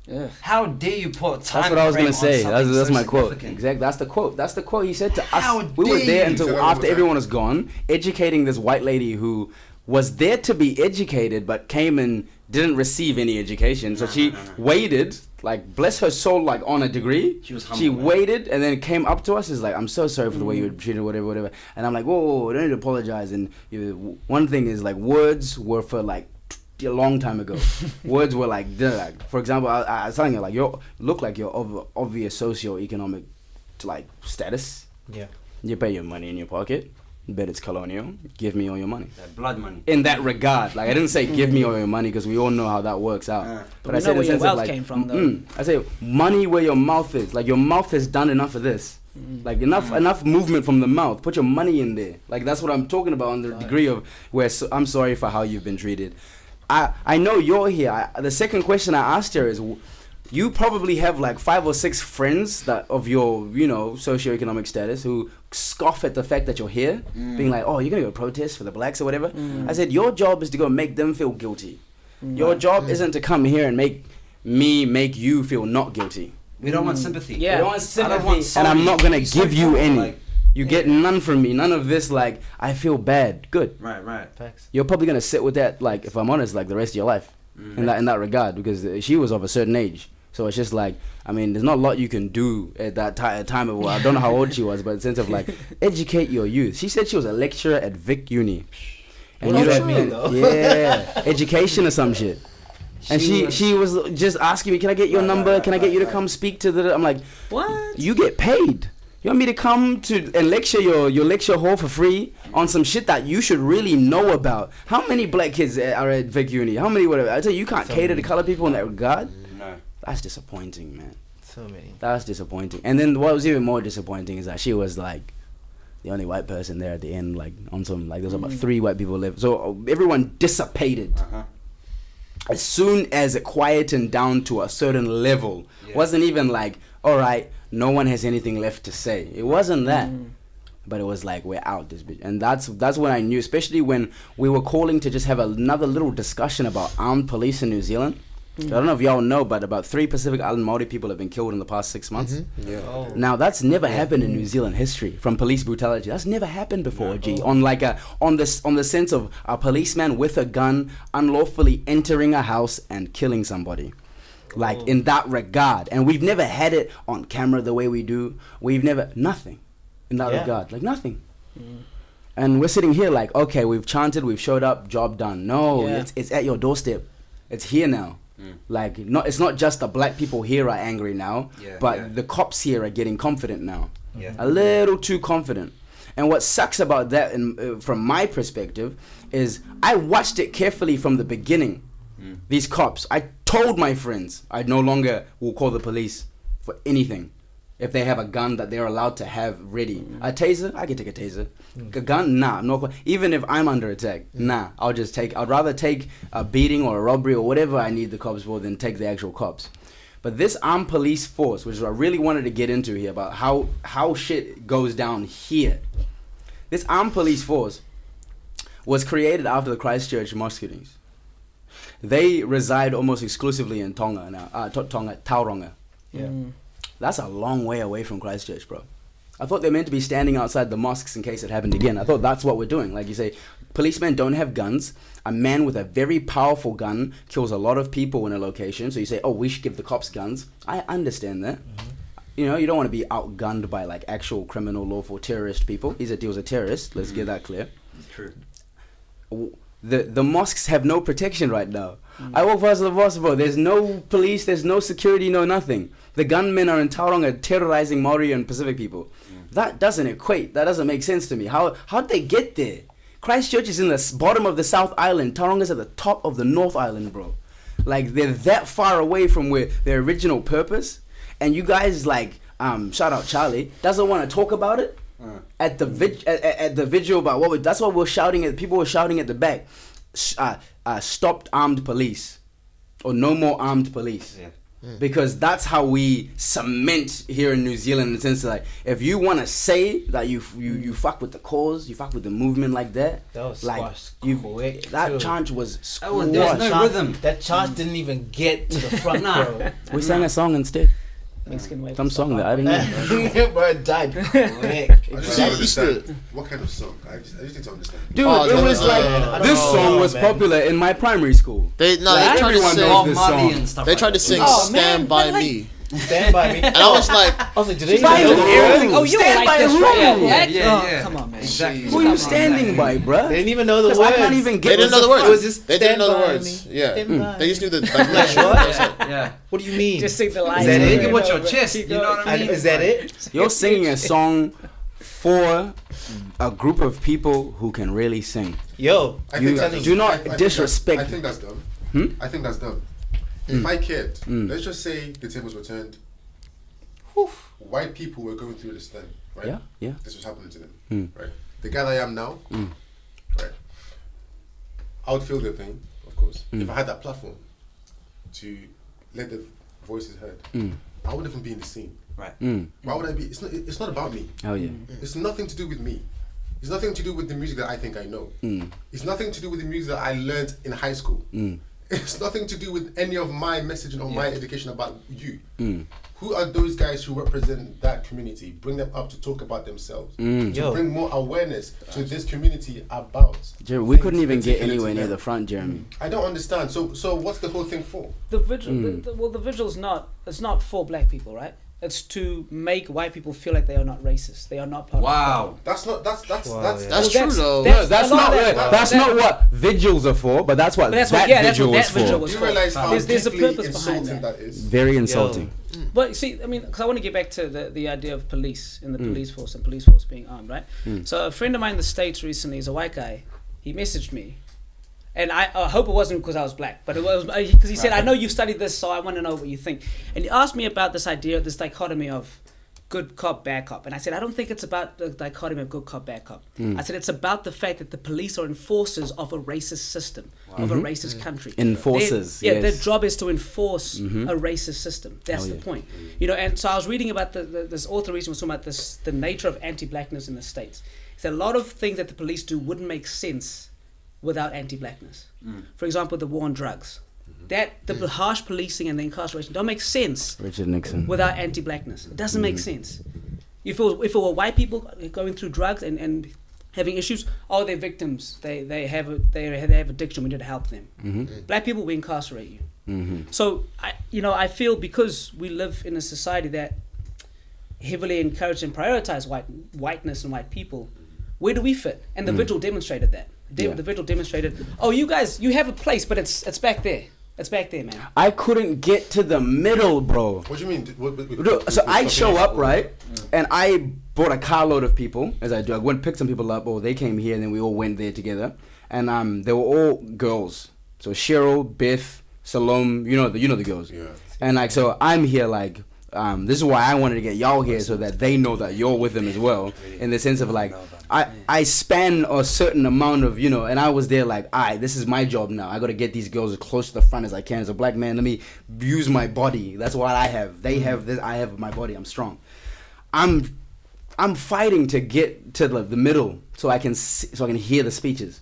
Yeah. How dare you put time? That's what I was frame gonna on say. something That's so my quote. significant? Exactly. That's the quote. That's the quote he said to How us. We were dare there you? until Say that after one more time. everyone was gone, educating this white lady who was there to be educated but came and didn't receive any education. So she No. waited, like bless her soul, like on a degree. She was humble, She man. waited and then came up to us. Is like, I'm so sorry for the way you were treated, whatever. And I'm like, whoa, don't need to apologize. And one thing is like words were for like a long time ago. Words were like, for example, I was telling you, like, you look like you're of obvious socio-economic like status. Yeah. You pay your money in your pocket. Bet it's colonial. Give me all your money. That blood money. In that regard, like I didn't say give me all your money because we all know how that works out. But I we said know in where your sense of wealth like, came from, though. I say money where your mouth is. Like your mouth has done enough of this. Like enough movement from the mouth. Put your money in there. Like that's what I'm talking about on the degree of where I'm sorry for how you've been treated. I know you're here. The second question I asked her is, you probably have like 5 or 6 friends that of your, socioeconomic status who scoff at the fact that you're here, being like, oh, you're gonna go protest for the blacks or whatever. I said, your job is to go make them feel guilty. Your job isn't to come here and make you feel not guilty. We don't want sympathy. Yeah. I don't want I don't want sympathy, and I'm not gonna sorry. give you any. Like, You get none from me. None of this like I feel bad. Good. right. Facts. You're probably gonna sit with that, like, if I'm honest, like the rest of your life, in that regard, because she was of a certain age. So it's just like, I mean, there's not a lot you can do at that time of, well, I don't know how old she was, but in the sense of like, educate your youth. She said she was a lecturer at Vic Uni. And Well, you that's don't, true, though. yeah, education or some shit. And she was just asking me, can I get your number? Can I get you to come speak to the? I'm like, What? you get paid. You want me to come to and lecture your lecture hall for free on some shit that you should really know about? How many black kids are at Vic Uni? How many whatever? I tell you can't cater to color people in that regard. No. That's disappointing, man. So many. That's disappointing. And then what was even more disappointing is that she was like the only white person there at the end, like on some, like there was about 3 white people live. So everyone dissipated. As soon as it quietened down to a certain level, wasn't even like, all right, no one has anything left to say. It wasn't that. But it was like, we're out this bitch. And that's when I knew, especially when we were calling to just have another little discussion about armed police in New Zealand. I don't know if y'all know, but about 3 Pacific Island Maori people have been killed in the past 6 months. Yeah. Oh. Now that's never happened in New Zealand history from police brutality. That's never happened before, G. On like on the sense of a policeman with a gun unlawfully entering a house and killing somebody. Like in that regard. And we've never had it on camera the way we do. We've never nothing in that regard. Like nothing. And we're sitting here like, okay, we've chanted, we've showed up, job done. No, it's at your doorstep. It's here now. Like it's not just the black people here are angry now, but the cops here are getting confident now. A little too confident. And what sucks about that, from my perspective, is I watched it carefully from the beginning. These cops, I told my friends I no longer will call the police for anything. If they have a gun that they're allowed to have ready. A taser, I can take a taser. A gun, nah. No, even if I'm under attack, nah. I'd rather take a beating or a robbery or whatever I need the cops for than take the actual cops. But this armed police force, which is what I really wanted to get into here, about how shit goes down here. This armed police force was created after the Christchurch mosque shootings. They reside almost exclusively in Tonga now, Tauranga. Yeah. That's a long way away from Christchurch, bro. I thought they're meant to be standing outside the mosques in case it happened again. I thought that's what we're doing. Like you say, policemen don't have guns. A man with a very powerful gun kills a lot of people in a location. So you say, oh, we should give the cops guns. I understand that. You know, you don't want to be outgunned by like actual criminal, lawful terrorist people. He was a terrorist. Let's get that clear. True. The mosques have no protection right now. I walk past the mosque, bro. There's no police, there's no security, no nothing. The gunmen are in Tauranga terrorizing Maori and Pacific people. That doesn't equate. That doesn't make sense to me. How'd they get there? Christchurch is in the bottom of the South Island. Tauranga's at the top of the North Island, bro. Like, they're that far away from where their original purpose. And you guys, like, shout out Charlie, doesn't want to talk about it. At the vigil about that's what we're shouting at. People were shouting at the back. stopped armed police, or no more armed police. Yeah. Because that's how we cement here in New Zealand, in the sense of, like, if you want to say that you fuck with the cause, you fuck with the movement like that, That was like squashed you, quick, that too. charge was Oh, squashed. there's no rhythm. That charge didn't even get to the front, bro. We sang a song instead, Mexican way. some song that I didn't know. Bro, it died quick. I just That don't used to- understand. What kind of song? I just need to understand. Dude, Oh, it was like I this don't song know, was man. popular in my primary school. They no, Like, they tried to everyone sing. knows this Bob Marley song. and stuff They like tried to that. sing Oh, "Stand man, by but, like- Me," Stand by me. and I was like, I was like, did they By even know who? the words? Oh, you Stand like by this, who? right? Yeah, yeah, Oh, yeah. come on, man. Exactly. Who are you standing by, bruh? They didn't even know the Because words. I can't even they get didn't know the It was words. just They didn't know the stand by words. me. Yeah, Stand by they just knew the Like, like, what? Yeah. What do you mean? Just sing the line. Is that it? Think about your chest, you know what I mean? Is that it? You're singing a song for a group of people who can really sing. Yo, I You think that's do not I think disrespect- I think that's dumb. Hmm? I think that's dumb. If I cared, let's just say the tables were turned. White people were going through this thing, right? Yeah, yeah. This was happening to them, Mm. right? The guy that I am now, right? I would feel their pain, of course. If I had that platform to let the voices heard, I wouldn't even be in the scene. Right. Why would I be? It's not about me. Oh yeah. It's nothing to do with me. It's nothing to do with the music that I think I know. It's nothing to do with the music that I learned in high school. It's nothing to do with any of my messaging or my education about you. Who are those guys who represent that community? Bring them up to talk about themselves. To Yo. bring more awareness to this community about. We couldn't things even get particular to anywhere near them. the front, Jeremy. I don't understand. So what's the whole thing for? The vigil, the vigil's not. It's not for black people, right? It's to make white people feel like they are not racist. They are not part of the Wow. That's Wow, that's yeah. "That's Well, true though." No, that's a lot not of what, that- that's that- not what vigils are for, but that's what But that's that what- yeah, that's vigil what was that vigil for. was Do you for. realize how There's a deeply purpose behind insulting that. that is? Very insulting. But you see, I mean, because I want to get back to the idea of police and the police force and police force being armed, right? So a friend of mine in the States recently is a white guy. He messaged me. And I hope it wasn't because I was black, but it was because he said, I know you studied this, so I want to know what you think. And he asked me about this idea, this dichotomy of good cop, bad cop. And I said, I don't think it's about the dichotomy of good cop, bad cop. I said, it's about the fact that the police are enforcers of a racist system, of a racist country. Enforcers, Yeah, their yes. job is to enforce a racist system. That's the point. You know, and so I was reading about this author recently was talking about this, the nature of anti-blackness in the States. He said a lot of things that the police do wouldn't make sense without anti-blackness. For example, the war on drugs. That the harsh policing and the incarceration don't make sense Richard Nixon. without anti-blackness. It doesn't make sense. If it were white people going through drugs and having issues, oh, they're victims. They have addiction. We need to help them. Black people, we incarcerate you. So I feel because we live in a society that heavily encourage and prioritize whiteness and white people, where do we fit? And the vigil demonstrated that. The vigil demonstrated, oh, you guys, you have a place, but it's back there. It's back there, man. I couldn't get to the middle, bro. What do you mean? Look, so I show up, right? And I brought a carload of people, as I do. I went and picked some people up, or they came here, and then we all went there together. And they were all girls. So Cheryl, Beth, Salome, you know the girls. Yeah. And like, so I'm here like, this is why I wanted to get y'all here so that they know that you're with them as well. In the sense of like, I span a certain amount of, and I was there like, this is my job now. I got to get these girls as close to the front as I can. As a black man, let me use my body. That's what I have. They have this. I have my body. I'm strong. I'm fighting to get to the middle so I can hear the speeches.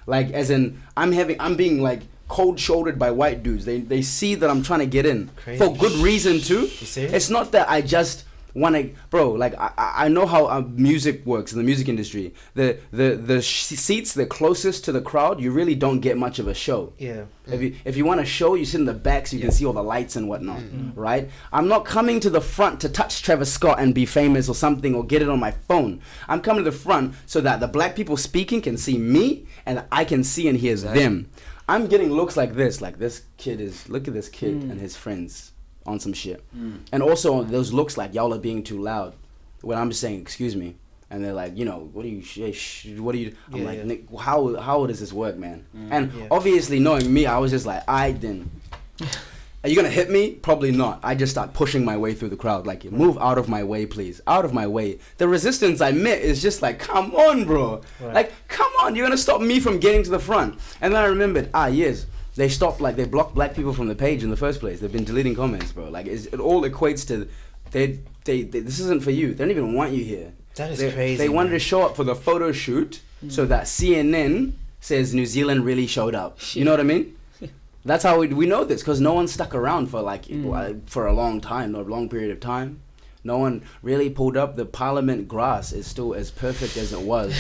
Like, as in, I'm being like cold-shouldered by white dudes. They see that I'm trying to get in. Crazy. For good reason too. You serious? It's not that I just want to, bro. Like I know how music works in the music industry. The seats the closest to the crowd, you really don't get much of a show. Yeah. If you want a show, you sit in the back so you can see all the lights and whatnot, right? I'm not coming to the front to touch Travis Scott and be famous or something or get it on my phone. I'm coming to the front so that the black people speaking can see me and I can see and hear them. I'm getting looks like this look at this kid and his friends on some shit. And also those looks like y'all are being too loud when I'm just saying, excuse me. And they're like, what do you, I'm like, Nick, how does this work, man? And obviously knowing me, I was just like, Are you gonna hit me? Probably not. I just start pushing my way through the crowd. Like, move out of my way, please. Out of my way. The resistance I met is just like, come on, bro. Right. Like, come on. You're gonna stop me from getting to the front. And then I remembered, yes, they stopped, like, they blocked black people from the page in the first place. They've been deleting comments, bro. Like, it all equates to, they this isn't for you. They don't even want you here. That is They crazy. wanted to show up for the photo shoot so that CNN says New Zealand really showed up. You know what I mean? That's how we know this, because no one stuck around for for a long time, or a long period of time. No one really pulled up. The Parliament grass is still as perfect as it was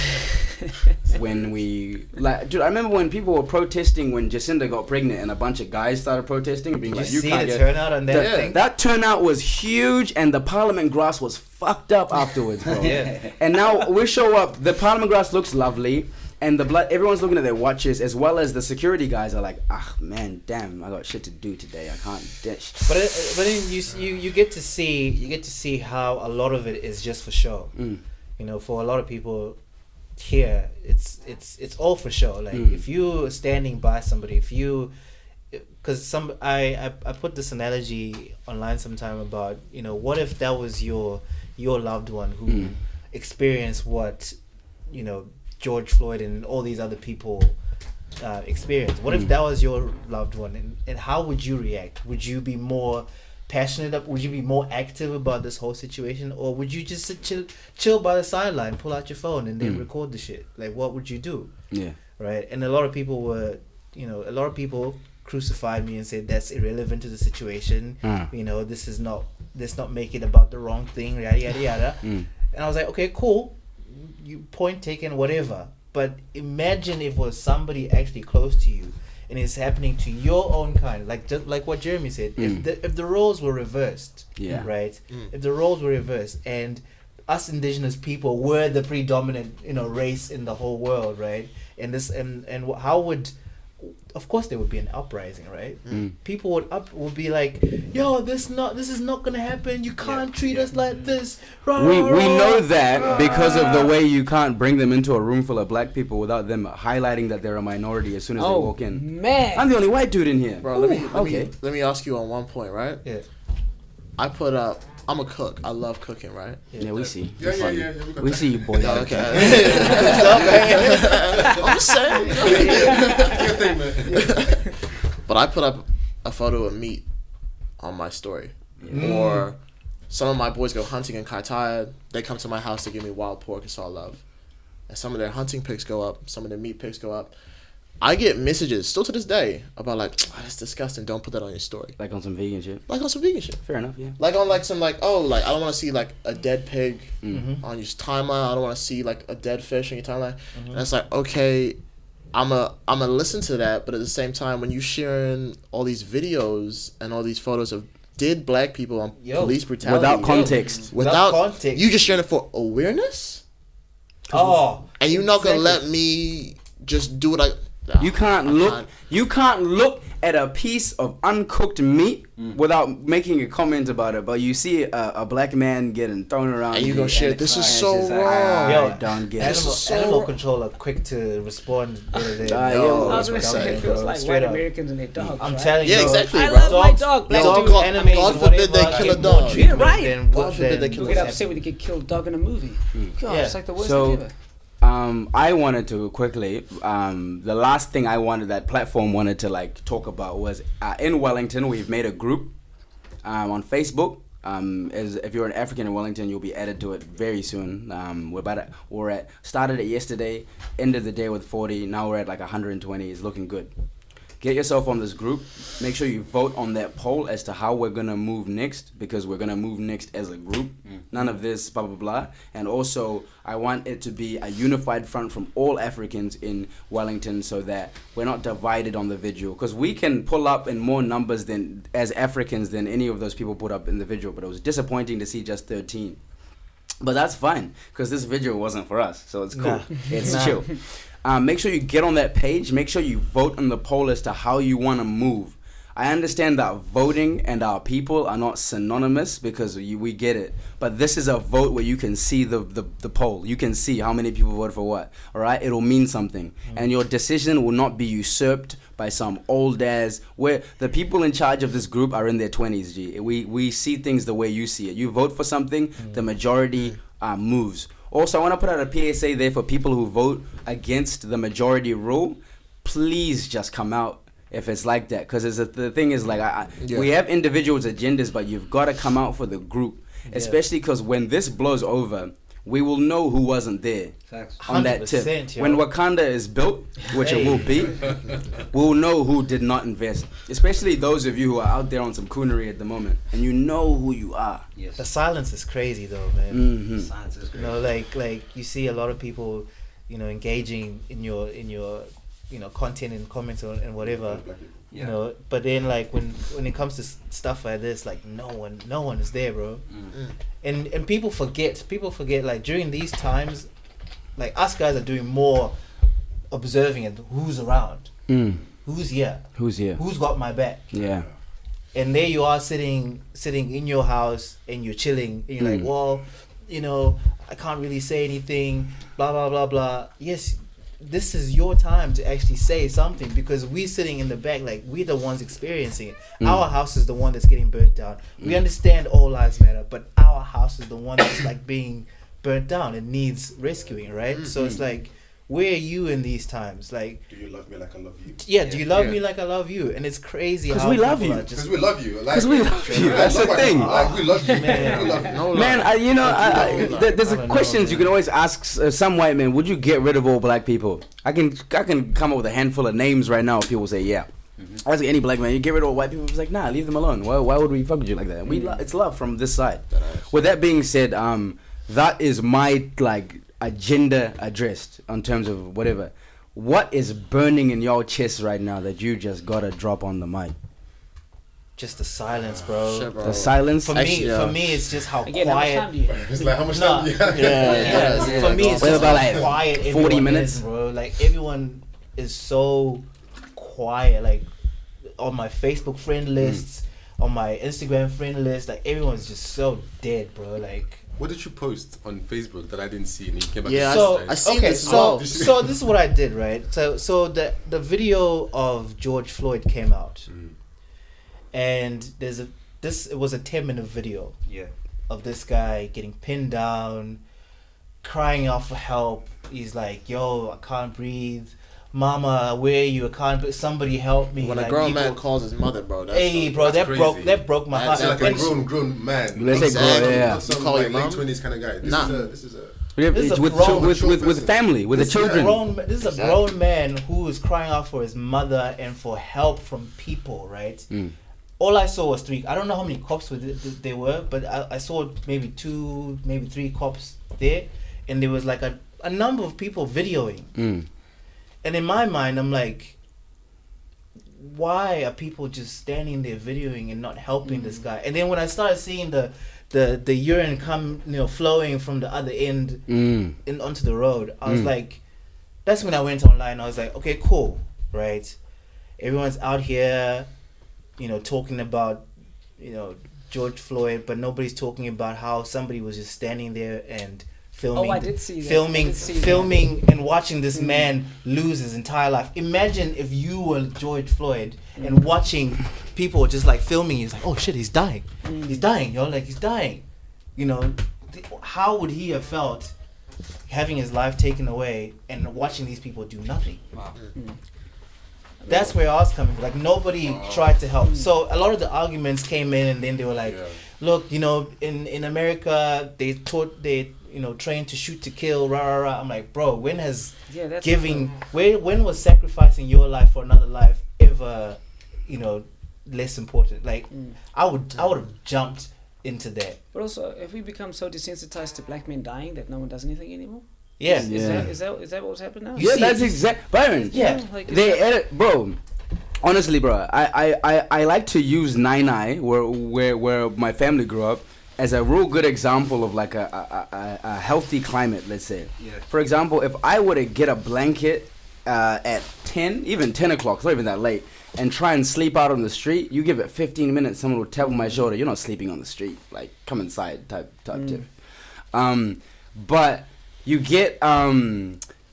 when we dude. I remember when people were protesting when Jacinda got pregnant, and a bunch of guys started protesting, being Did like, you see can't the get turnout on that thing? that turnout was huge, and the Parliament grass was fucked up afterwards, bro. Yeah. And now we show up. The Parliament grass looks lovely. And everyone's looking at their watches, as well as the security guys are like, man, damn, I got shit to do today. I can't dish. But then you get to see how a lot of it is just for show. You know, for a lot of people here, it's all for show. Like if you're standing by somebody, because I put this analogy online sometime about, you know, what if that was your loved one who experienced what, you know, George Floyd and all these other people experience. What if that was your loved one, and how would you react? Would you be more passionate? Would you be more active about this whole situation, or would you just sit chill by the sideline, pull out your phone, and then record the shit? Like, what would you do? Yeah. Right. And a lot of people crucified me and said that's irrelevant to the situation. You know, let's not make it about the wrong thing. Yada yada yada. And I was like, okay, cool. You point taken, whatever, but imagine if it was somebody actually close to you and it's happening to your own kind, like just like what Jeremy said. If the roles were reversed, right? If the roles were reversed and us indigenous people were the predominant, you know, race in the whole world, right? And how would, of course there would be an uprising, right? People would be like, yo, this is not gonna happen. You can't treat us like this. We know that because of the way you can't bring them into a room full of black people without them highlighting that they're a minority as soon as they walk in. Man, I'm the only white dude in here. Bro, let me ask you on one point, right? Yeah. I put up. I'm a cook. I love cooking, right? Yeah, we see. Yeah. We see you, boy. Okay. I'm just saying. But I put up a photo of meat on my story. Or some of my boys go hunting in Kaitaia. They come to my house to give me wild pork. It's all love. And some of their hunting pics go up. Some of their meat pics go up. I get messages still to this day about like, that's disgusting. Don't put that on your story. Like on some vegan shit. Fair enough, yeah. Like on like some like, I don't want to see like a dead pig on your timeline. I don't want to see like a dead fish on your timeline. And it's like, okay, I'm a listen to that, but at the same time, when you sharing all these videos and all these photos of dead black people on police brutality without context, you just sharing it for awareness. And you're not gonna let me just do what I. You can't look at a piece of uncooked meat without making a comment about it. But you see a black man getting thrown around, and you gonna share. This is so wrong. I don't get it. Animal control are quick to respond. I was gonna say, it feels like Straight white up. Americans and their dogs. I'm right? telling you. Yeah, exactly, I bro. love my dog. Black Dog dude. God- Animes God and forbid they whatever kill a get more dog. treatment Yeah, right. than God forbid they You kill get a upset when you get killed dog in a movie. God, Yeah. it's like the worst So, thing ever. I wanted to quickly, the last thing that Pltfrm wanted to like talk about was in Wellington, we've made a group on Facebook. As if you're an African in Wellington, you'll be added to it very soon. Started it yesterday, ended the day with 40. Now we're at like 120. It's looking good. Get yourself on this group. Make sure you vote on that poll as to how we're gonna move next, because we're gonna move next as a group. None of this blah blah blah. And also, I want it to be a unified front from all Africans in Wellington, so that we're not divided on the video. Because we can pull up in more numbers as Africans than any of those people put up in the video. But it was disappointing to see just 13. But that's fine, because this video wasn't for us, so it's cool. It's chill. Make sure you get on that page. Make sure you vote on the poll as to how you want to move. I understand that voting and our people are not synonymous because we get it. But this is a vote where you can see the poll. You can see how many people voted for what. All right? It'll mean something. And your decision will not be usurped by some old ass, where the people in charge of this group are in their 20s, G. We see things the way you see it. You vote for something, the majority moves. Also, I want to put out a PSA there for people who vote against the majority rule. Please just come out if it's like that, because the thing is, like, we have individuals' agendas, but you've got to come out for the group, especially because when this blows over, we will know who wasn't there. Facts. On that tip. Yo. When Wakanda is built, which it will be, we'll know who did not invest. Especially those of you who are out there on some coonery at the moment, and you know who you are. Yes. The silence is crazy though, man. Mm-hmm. Science is great. You know, like you see a lot of people, you know, engaging in your you know, content and comments and whatever. Yeah. You know, but then like when it comes to stuff like this, like no one is there, bro. And people forget like during these times, like us guys are doing more observing and who's around, who's here, who's got my back. Yeah. And there you are sitting in your house and you're chilling and you're like, well, you know, I can't really say anything, blah blah blah blah. Yes, this is your time to actually say something, because we're sitting in the back, like we're the ones experiencing it. Our house is the one that's getting burnt down. We understand all lives matter, but our house is the one that's like being burnt down and needs rescuing, right? So it's like, where are you in these times? Like, Do you love me like I love you? yeah, do you love me like I love you? And it's crazy Because how we love people you. are just- Because we love you. Because we love you. That's the thing. Like, we love you. Man. We love you. No Man, there's I don't questions know, you can always ask some white men. Would you get rid of all black people? I can come up with a handful of names right now. People say yeah. Ask any black man, you get rid of all white people. It's like, nah, leave them alone. Why would we fuck with you like that? It's love from this side. With that being said, that is my like agenda addressed in terms of whatever. What is burning in your chest right now that you just gotta drop on the mic? just the silence, bro. Shit, bro. The silence. For me, it's just how Again, how much time quiet. do you have? It's like how much No. time do you have? Yeah. For me, it's What just about how like quiet 40 everyone minutes? is, bro. Like everyone is so quiet. Like on my Facebook friend lists, on my Instagram friend list, like everyone's just so dead, bro. Like. What did you post on Facebook that I didn't see and you came back? Yeah, So I seen okay, this as so well. so this is what I did, right? So the video of George Floyd came out, and it was a 10-minute video of this guy getting pinned down, crying out for help. He's like, "Yo, I can't breathe. Mama, where are you? I can't. Somebody help me." When like, a grown people- man calls his mother, bro. That's Hey, bro, that's that crazy. broke my That's heart. Like a And- grown man. Let's say Exactly. grown, yeah. Not some You call like your late mom? 20s kind of guy. Nah. This is a This is a with grown- with family, with the This is a children. This is a grown man who is crying out for his mother and for help from people, right? All I saw was 3. I don't know how many cops there were, but I saw maybe 2, maybe 3 cops there, and there was like a number of people videoing. And in my mind, I'm like, why are people just standing there videoing and not helping this guy? And then when I started seeing the urine come, flowing from the other end onto the road, I was like, that's when I went online. I was like, okay, cool, right? Everyone's out here, talking about, George Floyd, but nobody's talking about how somebody was just standing there and filming. Oh, I did see that. I did see that. Filming and watching this man lose his entire life. Imagine if you were George Floyd and watching people just like filming you. It's like, oh shit, he's dying. He's dying, yo. Like, he's dying. How would he have felt having his life taken away and watching these people do nothing? Wow. That's where I was coming from. Like, nobody tried to help. So a lot of the arguments came in, and then they were like, look, in America, they trained to shoot to kill, rah, rah, rah. I'm like, bro, when has when was sacrificing your life for another life ever, less important? Like, I would have jumped into that. But also, have we become so desensitized to black men dying that no one does anything anymore? Yeah. Is that what's happened now? Yeah, that's exact. Byron. Yeah. Like, They edit, bro. Honestly, bro, I like to use Nine where my family grew up as a real good example of like a healthy climate. Let's say, for example, if I were to get a blanket at 10, even 10 o'clock, it's not even that late, and try and sleep out on the street, you give it 15 minutes, someone will tap on my shoulder, you're not sleeping on the street, like come inside type tip. But you get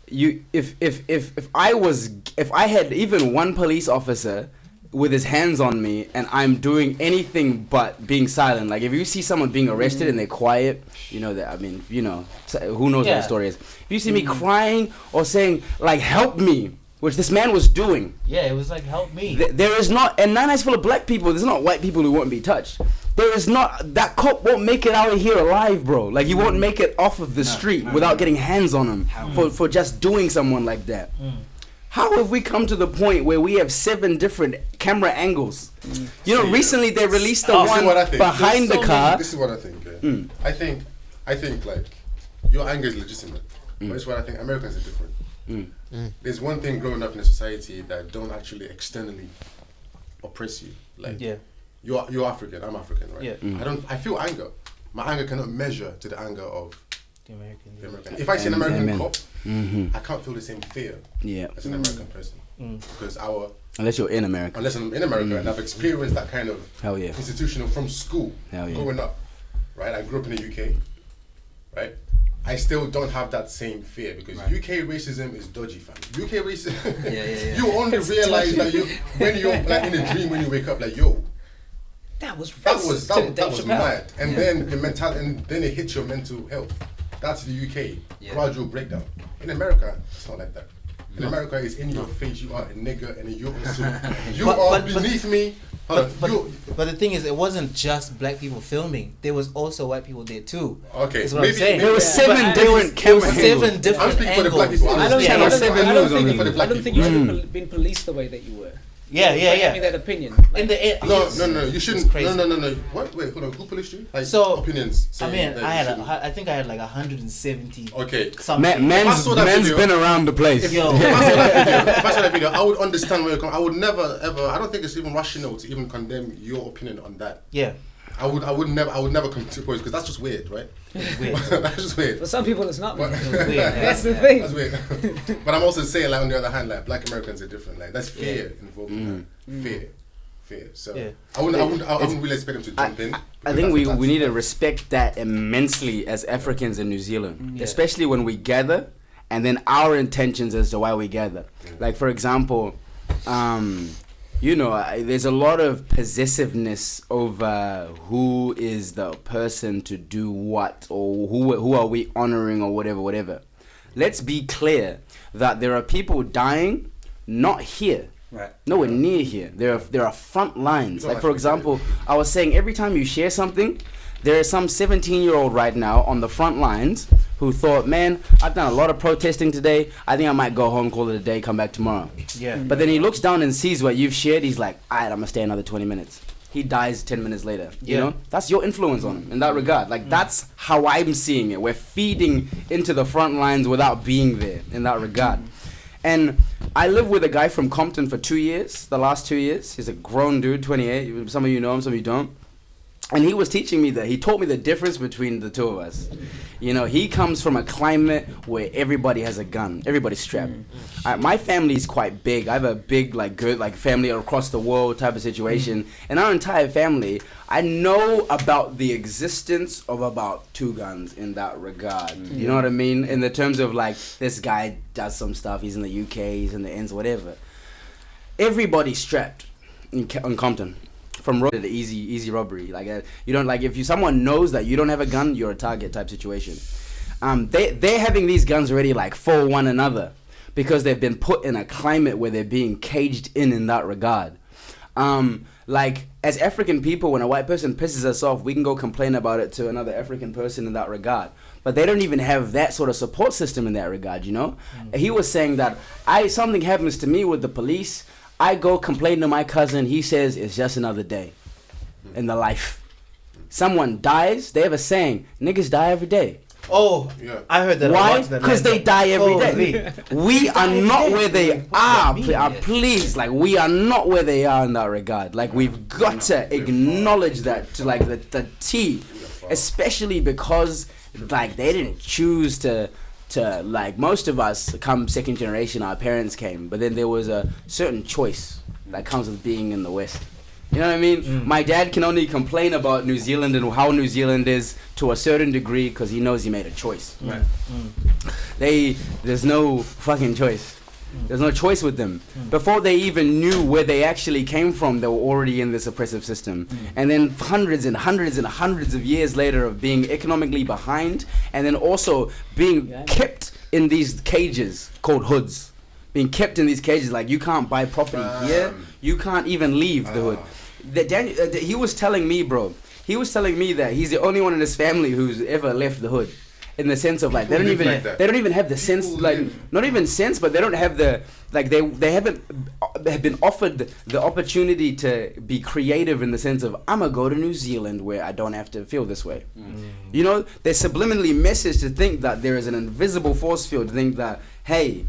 you if I had even one police officer with his hands on me and I'm doing anything but being silent, like if you see someone being arrested and they're quiet, you know that, I mean, you know, who knows what the story is. If you see me crying or saying like help me, which this man was doing, it was like help me. There is not, and Nana's full of black people, there's not white people who won't be touched. There is not, that cop won't make it out of here alive, bro. Like he won't make it off of the street without getting hands on him for just doing someone like that. How have we come to the point where we have 7 different camera angles? You know, recently they released the one behind the car. This is what I think. I think like your anger is legitimate. But it's what I think. Americans are different. There's one thing growing up in a society that don't actually externally oppress you. Like you're African, I'm African, right? I feel anger. My anger cannot measure to the anger of the American. If I see an American cop, I can't feel the same fear as an American person. Because unless you're in America. Unless I'm in America and I've experienced that kind of institutional from school growing up. Right? I grew up in the UK. Right? I still don't have that same fear because UK racism is dodgy, fam. UK racism, you only realize that when you're like in a dream when you wake up, like that was mad, and then the mental, and then it hits your mental health. That's the UK gradual breakdown. In America, it's not like that. In America, it's in your face. You are a nigger, and you are beneath me. But the thing is, it wasn't just black people filming. There was also white people there too. Okay, that's what I'm saying. There were 7 different camera angles. 7 different I'm speaking for the black people. I don't think you should have been policed the way that you were. Yeah. Give me that opinion. In the no, you shouldn't. No. What? Wait, hold on. Who policed you? Like, so opinions. I mean, I think I had like 170. Okay. Man's been around the place. If I saw that video, I would understand where you're coming. I would never ever. I don't think it's even rational to even condemn your opinion on that. Yeah. I would never come to points because that's just weird, right? It's weird. That's just weird. For some people, it's not weird. Weird. That's the thing. That's weird. But I'm also saying, like, on the other hand, like, black Americans are different. Like, that's fear involved in that. Fear. So I wouldn't really expect them to jump in. I think we need to respect that immensely as Africans in New Zealand, especially when we gather, and then our intentions as to why we gather. Like, for example, you know, there's a lot of possessiveness over who is the person to do what, or who are we honoring, or whatever. Let's be clear that there are people dying, not here, nowhere near here. There are front lines. Like, for example, I was saying every time you share something, there is some 17-year-old right now on the front lines who thought, man, I've done a lot of protesting today. I think I might go home, call it a day, come back tomorrow. Yeah. But then he looks down and sees what you've shared. He's like, all right, I'm going to stay another 20 minutes. He dies 10 minutes later. You know? That's your influence on him in that regard. Like, that's how I'm seeing it. We're feeding into the front lines without being there in that regard. And I lived with a guy from Compton for 2 years, the last 2 years. He's a grown dude, 28. Some of you know him, some of you don't. And he was teaching me that. He taught me the difference between the two of us. You know, he comes from a climate where everybody has a gun. Everybody's strapped. My family is quite big. I have a big, like, good, like, family across the world type of situation. And our entire family, I know about the existence of about 2 guns in that regard. You know what I mean? In the terms of, like, this guy does some stuff. He's in the UK, he's in the ends, whatever. Everybody's strapped in Compton. From road to the easy robbery, like you don't, like, if someone knows that you don't have a gun, you're a target type situation. They're having these guns already, like, for one another, because they've been put in a climate where they're being caged in that regard. Like, as African people, when a white person pisses us off, we can go complain about it to another African person in that regard. But they don't even have that sort of support system in that regard, you know? He was saying that something happens to me with the police, I go complain to my cousin, he says it's just another day in the life. Someone dies, they have a saying, niggas die every day. Oh, I heard that. Why? Because they die every day. We are not where they are. Please, like, we are not where they are in that regard. Like, we've got to acknowledge that to, like, the T, especially because, like, they didn't choose to to like most of us come second generation, our parents came, but then there was a certain choice that comes with being in the West. You know what I mean? My dad can only complain about New Zealand and how New Zealand is to a certain degree because he knows he made a choice. Right. There's no fucking choice. There's no choice with them. Before they even knew where they actually came from, they were already in this oppressive system. And then hundreds and hundreds and hundreds of years later of being economically behind, and then also being kept in these cages called hoods. Being kept in these cages, like you can't buy property here, you can't even leave the hood. He was telling me, bro, he was telling me that he's the only one in his family who's ever left the hood. In the sense of like they don't even have the sense, like not even sense, but they don't have the like they haven't have been offered the opportunity to be creative in the sense of I'm gonna go to New Zealand where I don't have to feel this way. You know, they're subliminally messaged to think that there is an invisible force field, to think that hey,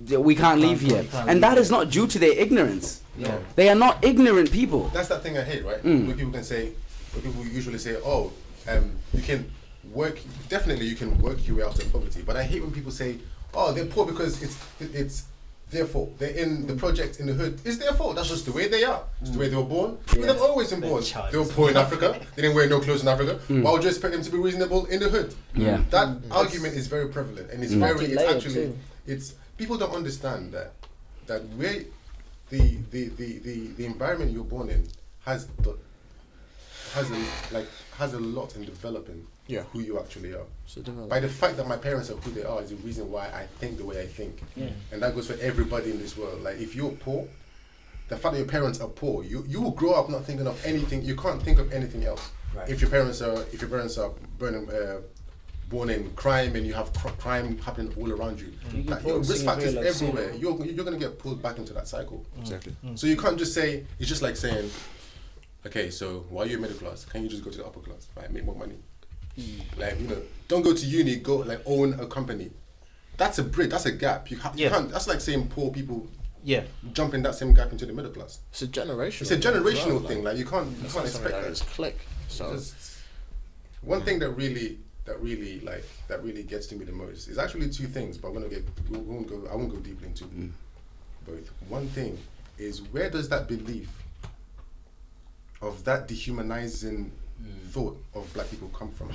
we can't leave here, and that is not due to their ignorance. No. They are not ignorant people. That's that thing I hate, right? When people usually say, oh, you can work, definitely you can work your way out of poverty, but I hate when people say, oh, they're poor because it's their fault. They're in the project in the hood. It's their fault. That's just the way they are. It's the way they were born. But they've always been born. They were poor in Africa. They didn't wear no clothes in Africa. Why would you expect them to be reasonable in the hood? Yeah. That argument is very prevalent, and it's people don't understand that where the environment you're born in has a lot in developing who you actually are. So by the fact that my parents are who they are is the reason why I think the way I think. And that goes for everybody in this world. Like if you're poor, the fact that your parents are poor, you will grow up not thinking of anything. You can't think of anything else. Right. If your parents are born in crime and you have crime happening all around you, your risk factors everywhere. You're gonna get pulled back into that cycle. Exactly. So you can't just say, it's just like saying, okay, so while you're middle class, can you just go to the upper class, right? Make more money. Like, you know, don't go to uni, go like own a company. That's a bridge, that's a gap. You can't, that's like saying poor people jump in that same gap into the middle class. It's a generational. It's a generational thing. Like you can't expect that. Just click. So one thing that really gets to me the most is actually two things, but I won't go deeply into both. One thing is, where does that belief of that dehumanizing thought of black people come from?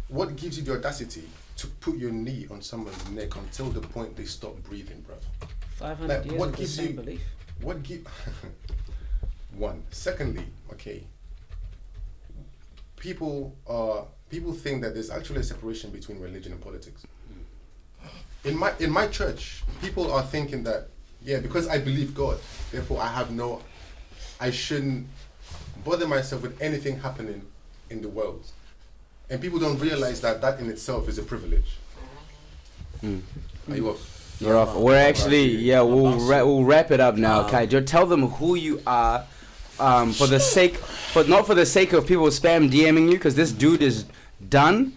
What gives you the audacity to put your knee on someone's neck until the point they stop breathing, bruv? 500 years of the same belief. One. Secondly, okay, people think that there's actually a separation between religion and politics. In my church, people are thinking that, because I believe God, therefore I shouldn't bother myself with anything happening in the world. And people don't realize that in itself is a privilege. Are you off? You're off. We're actually, we'll wrap it up now. Kaijo, tell them who you are, not for the sake of people spam DMing you, because this dude is done.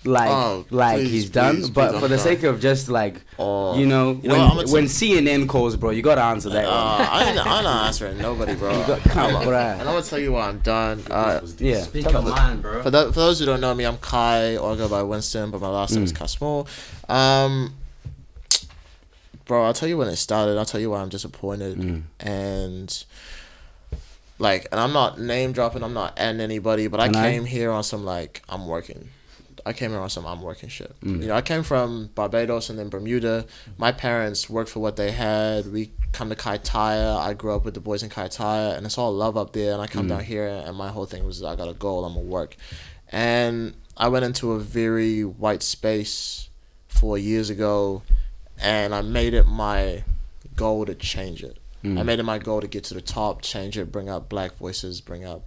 He's done. But for the sake of just when CNN calls, bro, you gotta answer that one. I'm not answering nobody, bro. And I'm gonna tell you why I'm done. Speak your mind, bro. For those who don't know me, I'm Kai, or go by Winston, but my last name is Casmo. Bro, I'll tell you when it started. I'll tell you why I'm disappointed. And I'm not name dropping. I'm not adding anybody, but I came here on some I'm working. I came here on some I'm working shit. You know, I came from Barbados and then Bermuda. My parents worked for what they had. We come to Kaitaia. I grew up with the boys in Kaitaia, and it's all love up there. And I come down here, and my whole thing was I got a goal. I'm gonna work. And I went into a very white space 4 years ago, and I made it my goal to change it. I made it my goal to get to the top, change it, bring up black voices, bring up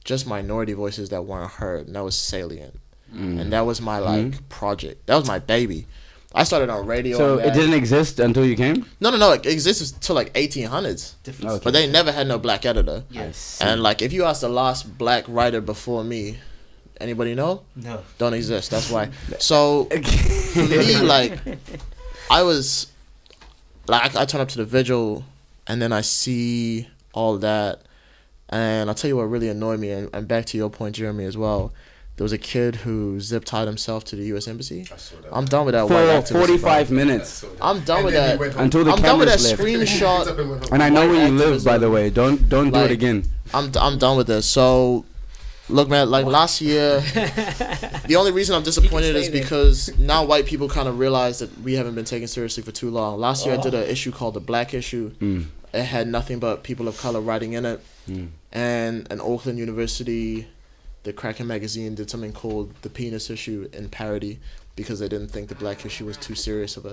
just minority voices that weren't heard, and that was salient. And that was my project. That was my baby. I started on radio. So it didn't exist until you came? No. It existed till 1800s. Okay. But they never had no black editor. Yes. And if you ask the last black writer before me, anybody know? No. Don't exist. That's why. So for me, I was I turn up to the vigil, and then I see all that, and I'll tell you what really annoyed me. And back to your point, Jeremy, as well. there was a kid who zip tied himself to the U.S. Embassy. I saw that. I'm done with that. For white activist, 45 bro. minutes. I'm done And with then he that. went home. Until the I'm done with that cameras left. screenshot. And I know white where you live, activism. by the way. Don't do Like, it again. I'm done with this. So, look, man. Like last year, the only reason I'm disappointed is stay there. because now white people kind of realize that we haven't been taken seriously for too long. Last year, I did an issue called the Black Issue. It had nothing but people of color writing in it, and an Auckland University, the Kraken magazine did something called the Penis Issue in parody because they didn't think the Black issue was too serious of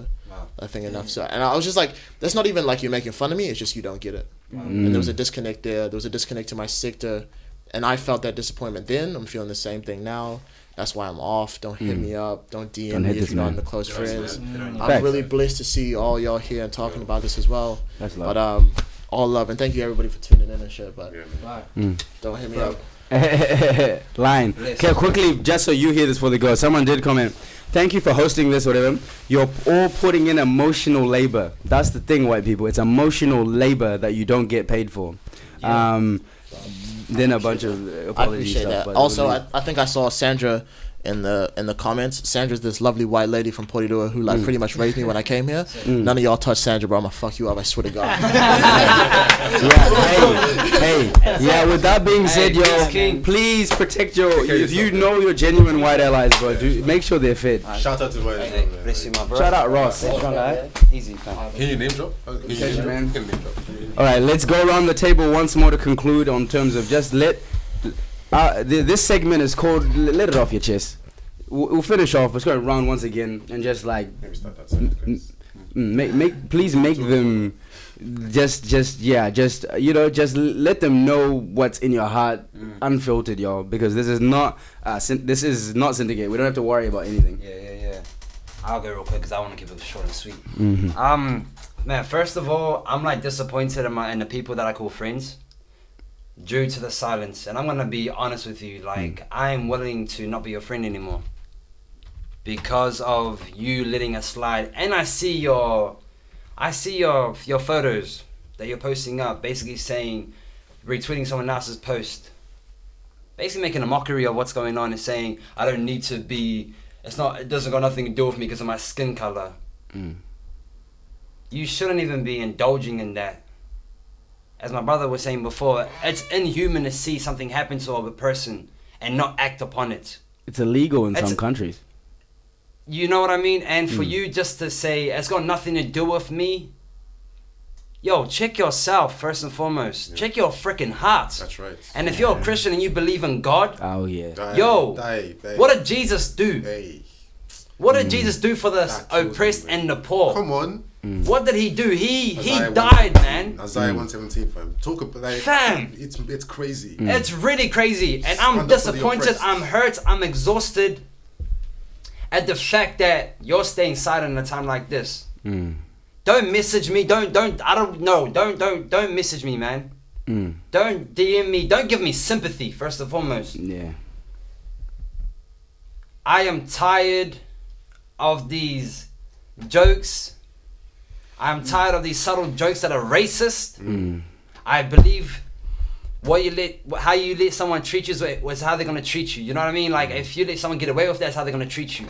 a thing enough. So, and I was just like, that's not even like you're making fun of me. It's just you don't get it. And there was a disconnect there. There was a disconnect to my sector, and I felt that disappointment then. I'm feeling the same thing now. That's why I'm off. Don't hit me up. Don't DM Don't me hit if this you're not man. in the close friends. I'm Facts. really blessed to see all y'all here and talking about this as well. That's love. But all love, and thank you everybody for tuning in and shit. But don't hit me up. Line. Okay, quickly, just so you hear this before they go. Someone did comment. Thank you for hosting this, whatever. You're all putting in emotional labor. That's the thing, white people. It's emotional labor that you don't get paid for. Then a bunch of I apology appreciate stuff. that. but Also, really- I think I saw Sandra in the comments. Sandra's this lovely white lady from Porirua who like pretty much raised me when I came here. None of y'all touch Sandra, bro. I'ma fuck you up. I swear to God. yeah, with that being said, Hey, yo, King. please protect your. If you yourself, know your genuine white allies, bro, do make sure they're fed. Shout out to my. Hey, bless you, my bro. Shout out Ross. Strong guy. Easy, fam. Can you name drop? Can you name man. drop? Can you name drop? All right, let's go around the table once more to conclude on terms of just let. This segment is called "Let It Off Your Chest." We'll finish off. Let's go around once again and just like Maybe start that sentence. please make them just let them know what's in your heart, unfiltered, y'all, because this is not syndicate. We don't have to worry about anything. Yeah. I'll go real quick because I want to keep it short and sweet. Man, first of all, I'm like disappointed in the people that I call friends due to the silence. And I'm going to be honest with you. Like, I'm willing to not be your friend anymore because of you letting us slide. And I see your photos that you're posting up, basically saying, retweeting someone else's post, basically making a mockery of what's going on and saying, I don't need to be, it doesn't got nothing to do with me because of my skin color. You shouldn't even be indulging in that. As my brother was saying before, it's inhuman to see something happen to a person and not act upon it. It's illegal in some countries. You know what I mean? And for you just to say, it's got nothing to do with me, yo, check yourself first and foremost. Check your freaking heart. That's right. And if you're a Christian and you believe in God, Oh yeah. what did Jesus do? Hey, What did Jesus do for the That kills oppressed me, man. and the poor? come on. What did he do? He Isaiah died, man. Isaiah 117, fam. Talk about like Fam. It's crazy. It's really crazy, and I'm Stand up for the disappointed. oppressed. I'm hurt. I'm exhausted at the fact that you're staying silent at a time like this. Don't message me. Don't message me, man. Don't DM me. Don't give me sympathy. First and foremost, Yeah. I am tired of these jokes. I'm tired of these subtle jokes that are racist. I believe how you let someone treat you was how they're gonna treat you. You know what I mean? Like if you let someone get away with that, that's how they're gonna treat you.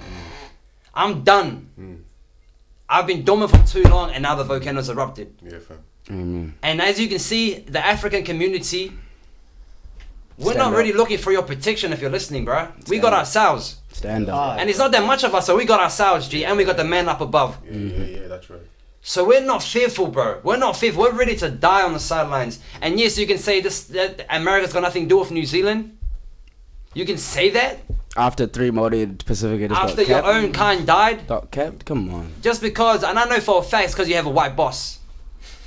I'm done. I've been dormant for too long, and now the volcano's erupted. Yeah, fam. And as you can see, the African community, we're Stand not up. really looking for your protection if you're listening, bro. We got ourselves. Stand up. And it's not that much of us, so we got ourselves, G, and we got the man up above. Yeah, that's right. So we're not fearful, bro. We're not fearful. We're ready to die on the sidelines. And yes, you can say that America's got nothing to do with New Zealand. You can say that After 3 modded Pacific after your own kind died. Capped? Come on. Just because, and I know for a fact it's because you have a white boss.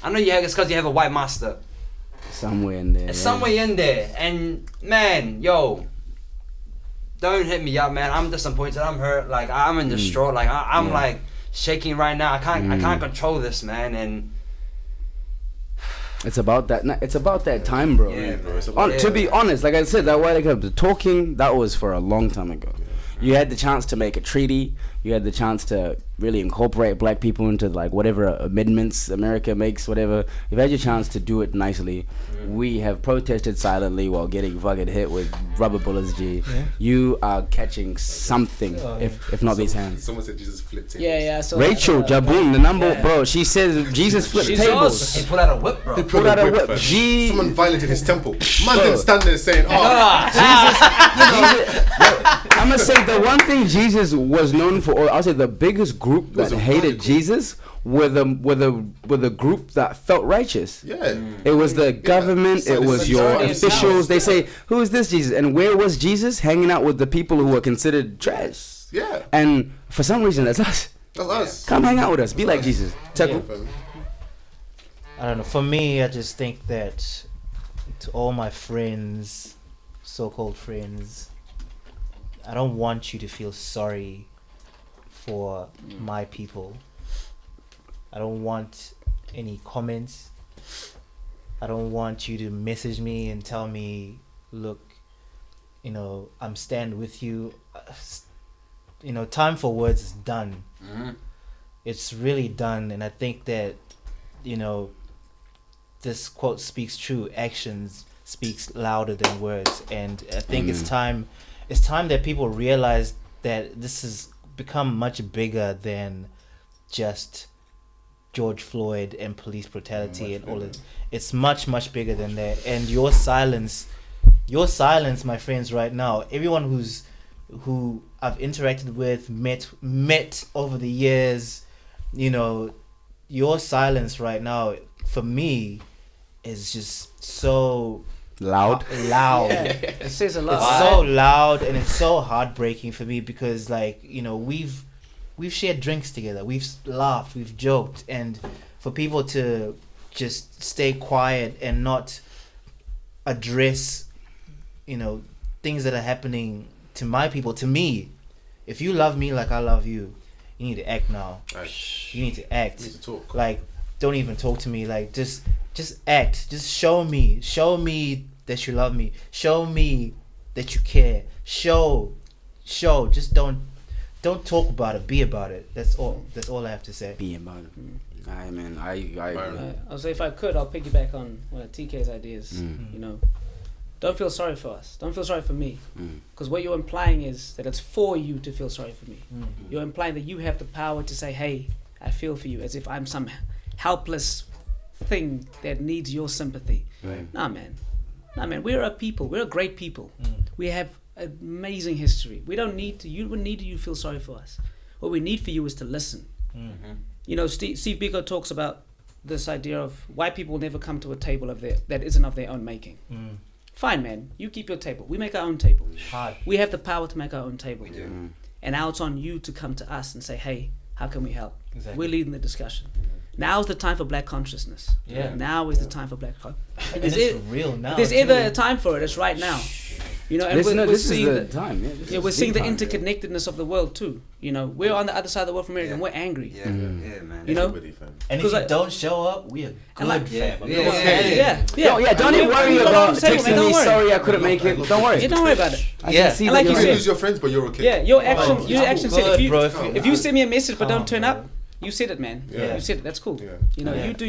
I know it's because you have a white master. Somewhere in there. It's yeah. somewhere in there. And man, yo, don't hit me up, man. I'm disappointed. I'm hurt. Like I'm in distraught. Like I'm like shaking right now. I can't control this, man. And It's about that. It's about that time, bro. Yeah, bro, it's about- To be honest, like I said, that while the talking, that was for a long time ago. You had the chance to make a treaty. You had the chance to really incorporate black people into like whatever amendments America makes, whatever. You've had your chance to do it nicely. We have protested silently while getting fucking hit with rubber bullets. G, you are catching something, if not these hands. Someone said Jesus flipped tables. Yeah. So Rachel Jaboon, the number, bro. She says Jesus flipped She's tables. He pulled out a whip, bro. He Pulled out a whip. fam. G. Someone violated his temple. Man didn't stand there saying, I'm gonna say the one thing Jesus was known for, or I'll say the biggest group that Was a hated radical. Jesus were the group that felt righteous. yeah. It was the government. So It the was your majority of officials. power. They say, "Who is this Jesus?" And where was Jesus? Hanging out with the people who were considered trash. Yeah. And for some reason, that's us. That's us. Come hang out with us. Be like us. Jesus. Yeah, Teku. fam. I don't know. For me, I just think that to all my friends, so-called friends, I don't want you to feel sorry for my people. I don't want any comments. I don't want you to message me and tell me, look, I'm stand with you. Time for words is done. It's really done. And I think that, this quote speaks true. Actions speaks louder than words. And I think it's time that people realize that this has become much bigger than just George Floyd and police brutality and all of it. It's much, much bigger than that. And your silence, my friends, right now, everyone who I've interacted with, met over the years, your silence right now, for me, is just so Loud. yeah, it says a lot. It's so loud and it's so heartbreaking for me because, we've shared drinks together, we've laughed, we've joked, and for people to just stay quiet and not address, things that are happening to my people, to me. If you love me like I love you, you need to act now. You need to act. We need to talk. Like, don't even talk to me. Like, just act. Just show me that you love me. Show me that you care. Show. Just don't talk about it. Be about it. That's all I have to say. Be about it. Aye, man. I I'll say if I could, I'll piggyback on one of TK's ideas. Don't feel sorry for us. Don't feel sorry for me. Because what you're implying is that it's for you to feel sorry for me. You're implying that you have the power to say, hey, I feel for you, as if I'm some helpless thing that needs your sympathy. Right. Nah, man. We're a people. We're a great people. We have amazing history. We don't need to. You wouldn't need you to feel sorry for us. What we need for you is to listen. Steve Biko talks about this idea of white people will never come to a table that isn't of their own making. Fine, man. You keep your table. We make our own table. Hard. We have the power to make our own table. We do. And now it's on you to come to us and say, hey, how can we help? Exactly. We're leading the discussion. Now is the time for black consciousness. Yeah. Now is the time for black consciousness. And it's real now. There's too. ever a time for it. It's right now. And we're seeing is the time. we're seeing the time, interconnectedness of the world too. We're on the other side of the world from America and we're angry. Yeah, man. Everybody, fam. And if 'Cause you I- don't show up, we are good, like- fam. Don't even worry about texting me. Don't Sorry, I couldn't make it. Don't worry. Yeah, don't worry about it. I Yeah. can see And that like you you're You said- lose your friends, but you're okay. Yeah, your action said good, if bro. if you send me a message but Calm, don't turn bro. up, you said it, man. Yeah. You said it. That's cool. Yeah. Yeah. You do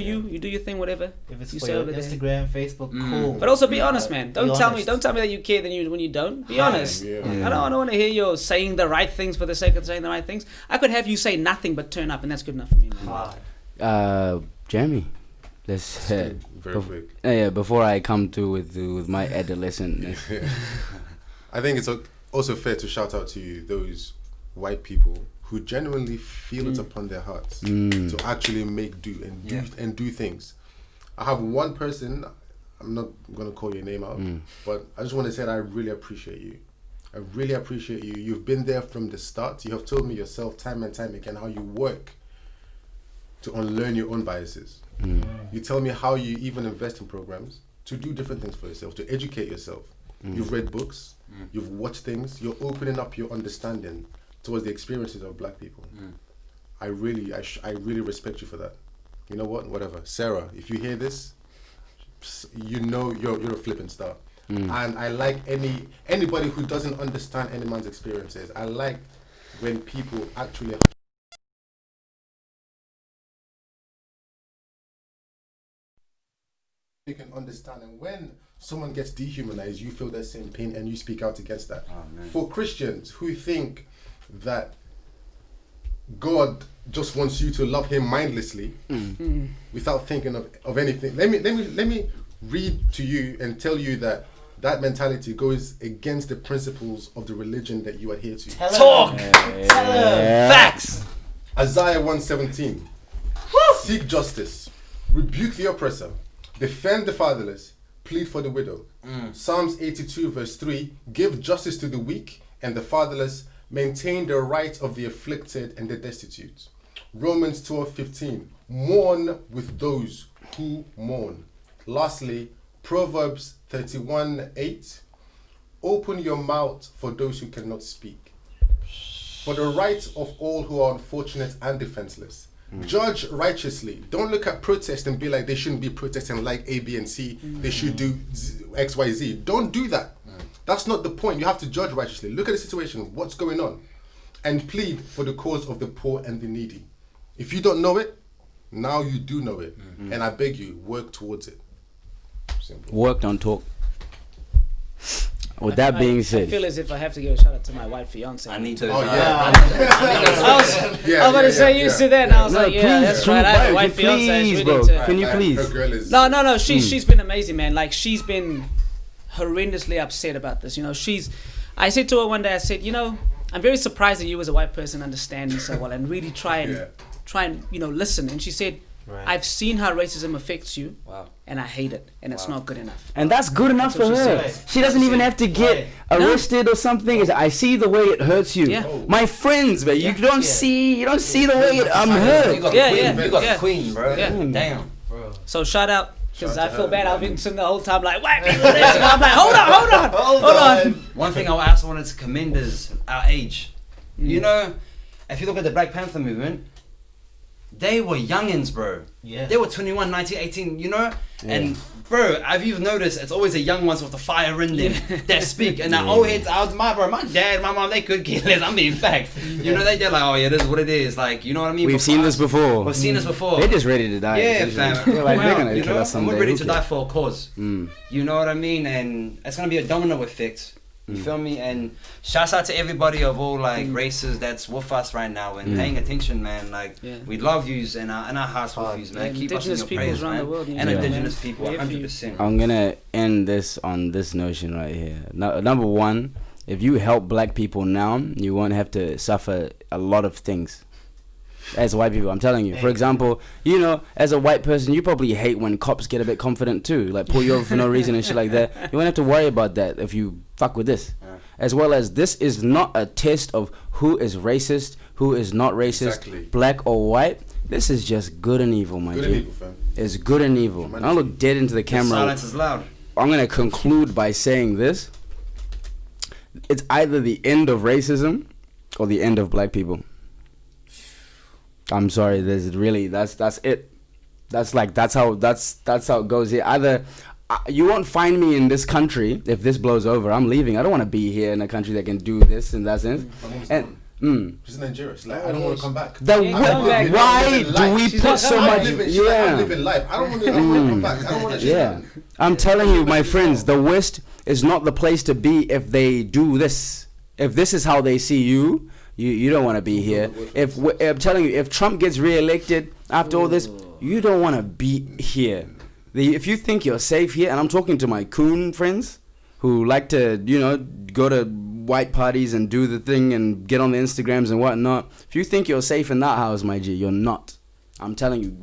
your thing, whatever. If it's You for say your over there. Instagram, Facebook, cool. But also be honest, man. Be Don't tell me honest. that you care when you don't. Be honest. Yeah. I don't want to hear you saying the right things for the sake of saying the right things. I could have you say nothing but turn up, and that's good enough for me, man. Hard. Jeremy, let's Very quick. before I come to with my adolescent. I think it's also fair to shout out to those white people who genuinely feel it upon their hearts to actually make do and do things. I have one person, I'm not gonna call your name out, but I just want to say that I really appreciate you. I really appreciate you. You've been there from the start. You have told me yourself time and time again how you work to unlearn your own biases. You tell me how you even invest in programs to do different things for yourself, to educate yourself. You've read books, you've watched things, you're opening up your understanding towards the experiences of black people. I really respect you for that. You know what? Whatever. Sarah, if you hear this, you're a flipping star. And I like anybody who doesn't understand any man's experiences. I like when people actually you can understand. And when someone gets dehumanized, you feel that same pain and you speak out against that. For Christians who think that God just wants you to love him mindlessly without thinking of anything, let me read to you and tell you that mentality goes against the principles of the religion that you adhere to. Tell them. Facts. Isaiah 1:17. Seek justice, rebuke the oppressor, defend the fatherless, plead for the widow. Psalms 82 verse 3. Give justice to the weak and the fatherless, maintain the rights of the afflicted and the destitute. Romans 12:15. Mourn with those who mourn. Lastly, Proverbs 31:8. Open your mouth for those who cannot speak, for the rights of all who are unfortunate and defenseless. Judge righteously. Don't look at protest and be like, they shouldn't be protesting like A, B, and C. They should do X, Y, Z. Don't do that. That's not the point. You have to judge righteously. Look at the situation. What's going on? And plead for the cause of the poor and the needy. If you don't know it, now you do know it. And I beg you, work towards it. Simple. Work, don't talk. With that being I said, feel as if I have to give a shout out to my white fiance. I need to. Oh, yeah. I was about to say used to that, and I was like, yeah, that's right. I have a white fiance. please, It's bro. really to, Can you Her please? girl is... No. She's been amazing, man. Like, she's been horrendously upset about this. You know, I said to her one day, I said, you know, I'm very surprised that you as a white person understand me so well and really try and listen. And she said, I've seen how racism affects you, and I hate it, and it's not good enough. And that's good enough That's for what she her. said. She doesn't even have to get arrested or something. I see the way it hurts you. Yeah. My friends, man, you don't see the way I'm hurt. You got Yeah, the queen, yeah, you got yeah. the queen, bro. Yeah. Damn. So shout out, because Shout I out feel to bad. her, I've been man. sitting the whole time like, white people this, and I'm like, hold on. One thing I also wanted to commend is our age. You know, if you look at the Black Panther movement, they were youngins, bro. Yeah. They were 21, 19, 18, you know? And, bro, if you've noticed, it's always the young ones with the fire in them that speak. And the old heads, my dad, my mom, they could care less. I'm being fact. You know, they're like, oh, yeah, this is what it is. Like, you know what I mean? We've seen this before. We've seen this before. They're just ready to die. Yeah, essentially. fam. They're like, they're gonna You kill know, us and someday. we're ready Who to cares? die for a cause. You know what I mean? And it's gonna be a domino effect. You feel me? And shouts out to everybody of all like races that's with us right now and paying attention, man. Like we love yous and our hearts with yous, man. And Keep us in indigenous your peoples prayers, around man. the world, you And know, indigenous man. people, We're here for you. 100%. I'm gonna end this on this notion right here. Number one, if you help black people now, you won't have to suffer a lot of things. As white people, I'm telling you. For example, you know, as a white person, you probably hate when cops get a bit confident too, like pull you over for no reason and shit like that. You won't have to worry about that if you fuck with this. As well as this is not a test of who is racist, who is not racist, Exactly. black or white. This is just good and evil, my Good G. and evil, fam. It's good and evil. I look dead into the camera. Silence is loud. I'm gonna conclude by saying this: it's either the end of racism or the end of black people. I'm sorry. There's really that's it. That's how it goes here. Either you won't find me in this country if this blows over. I'm leaving. I don't want to be here in a country that can do this in that sense. My mom's And gone. She's in Nigeria. She's like, I don't want to come back. why do we put so much? I'm Yeah. living life. I don't want to come back. I don't want to. Yeah, I'm telling you, my friends, the West is not the place to be if they do this. If this is how they see you, you don't want to be here. I'm telling you, if Trump gets reelected after all this, you don't want to be here. If you think you're safe here, and I'm talking to my coon friends who like to, go to white parties and do the thing and get on the Instagrams and whatnot. If you think you're safe in that house, my G, you're not. I'm telling you,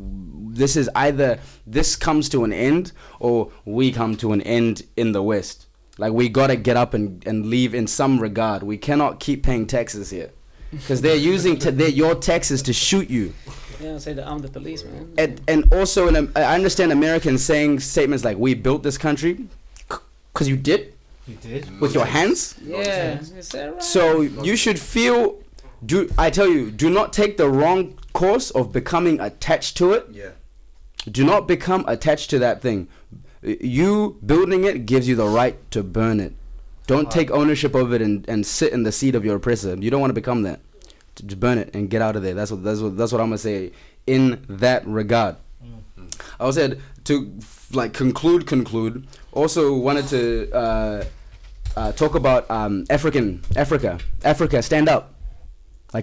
this is either this comes to an end or we come to an end in the West. Like, we got to get up and leave in some regard. We cannot keep paying taxes here because they're using your taxes to shoot you. Yeah, I say that I'm the police, man. And also, I understand Americans saying statements like, we built this country, because you did. You did? With your hands. Yeah, is that right? So you should feel, do not take the wrong course of becoming attached to it. Yeah. Do not become attached to that thing. You building it gives you the right to burn it. Don't take ownership of it and sit in the seat of your oppressor. You don't want to become that. Just burn it and get out of there. That's what I'm gonna say in that regard. I said to like conclude. Also wanted to talk about Africa, stand up.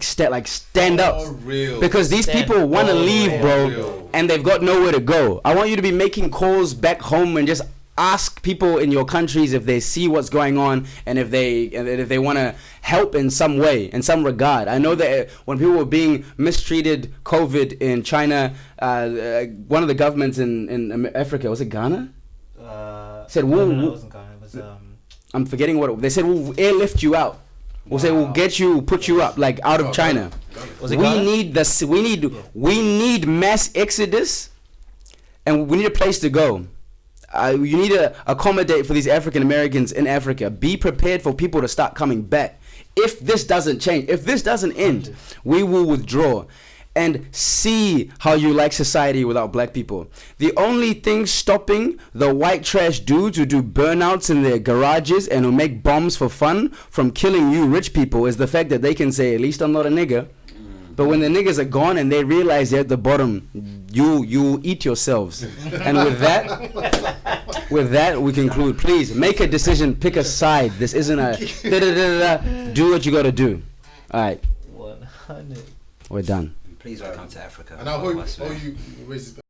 Stand up. Real. Because these people want to leave, bro, and they've got nowhere to go. I want you to be making calls back home and just ask people in your countries if they see what's going on and if they want to help in some way, in some regard. I know that when people were being mistreated, COVID in China, one of the governments in Africa, was it Ghana? Said, no, it wasn't Ghana. It was I'm forgetting what they said. We'll airlift you out. We'll say we'll get you, put you up like out of China. Was it Ghana? We need mass exodus, and we need a place to go. You need to accommodate for these African Americans in Africa. Be prepared for people to start coming back. If this doesn't change, if this doesn't end, we will withdraw and see how you like society without black people. The only thing stopping the white trash dudes who do burnouts in their garages and who make bombs for fun from killing you rich people is the fact that they can say, at least I'm not a nigger. But when the niggas are gone and they realize they're at the bottom, you eat yourselves. And with that, we conclude. Please make a decision, pick a side. This isn't a do what you gotta do. All right. 100. We're done. Please welcome to Africa. And I hope all you racists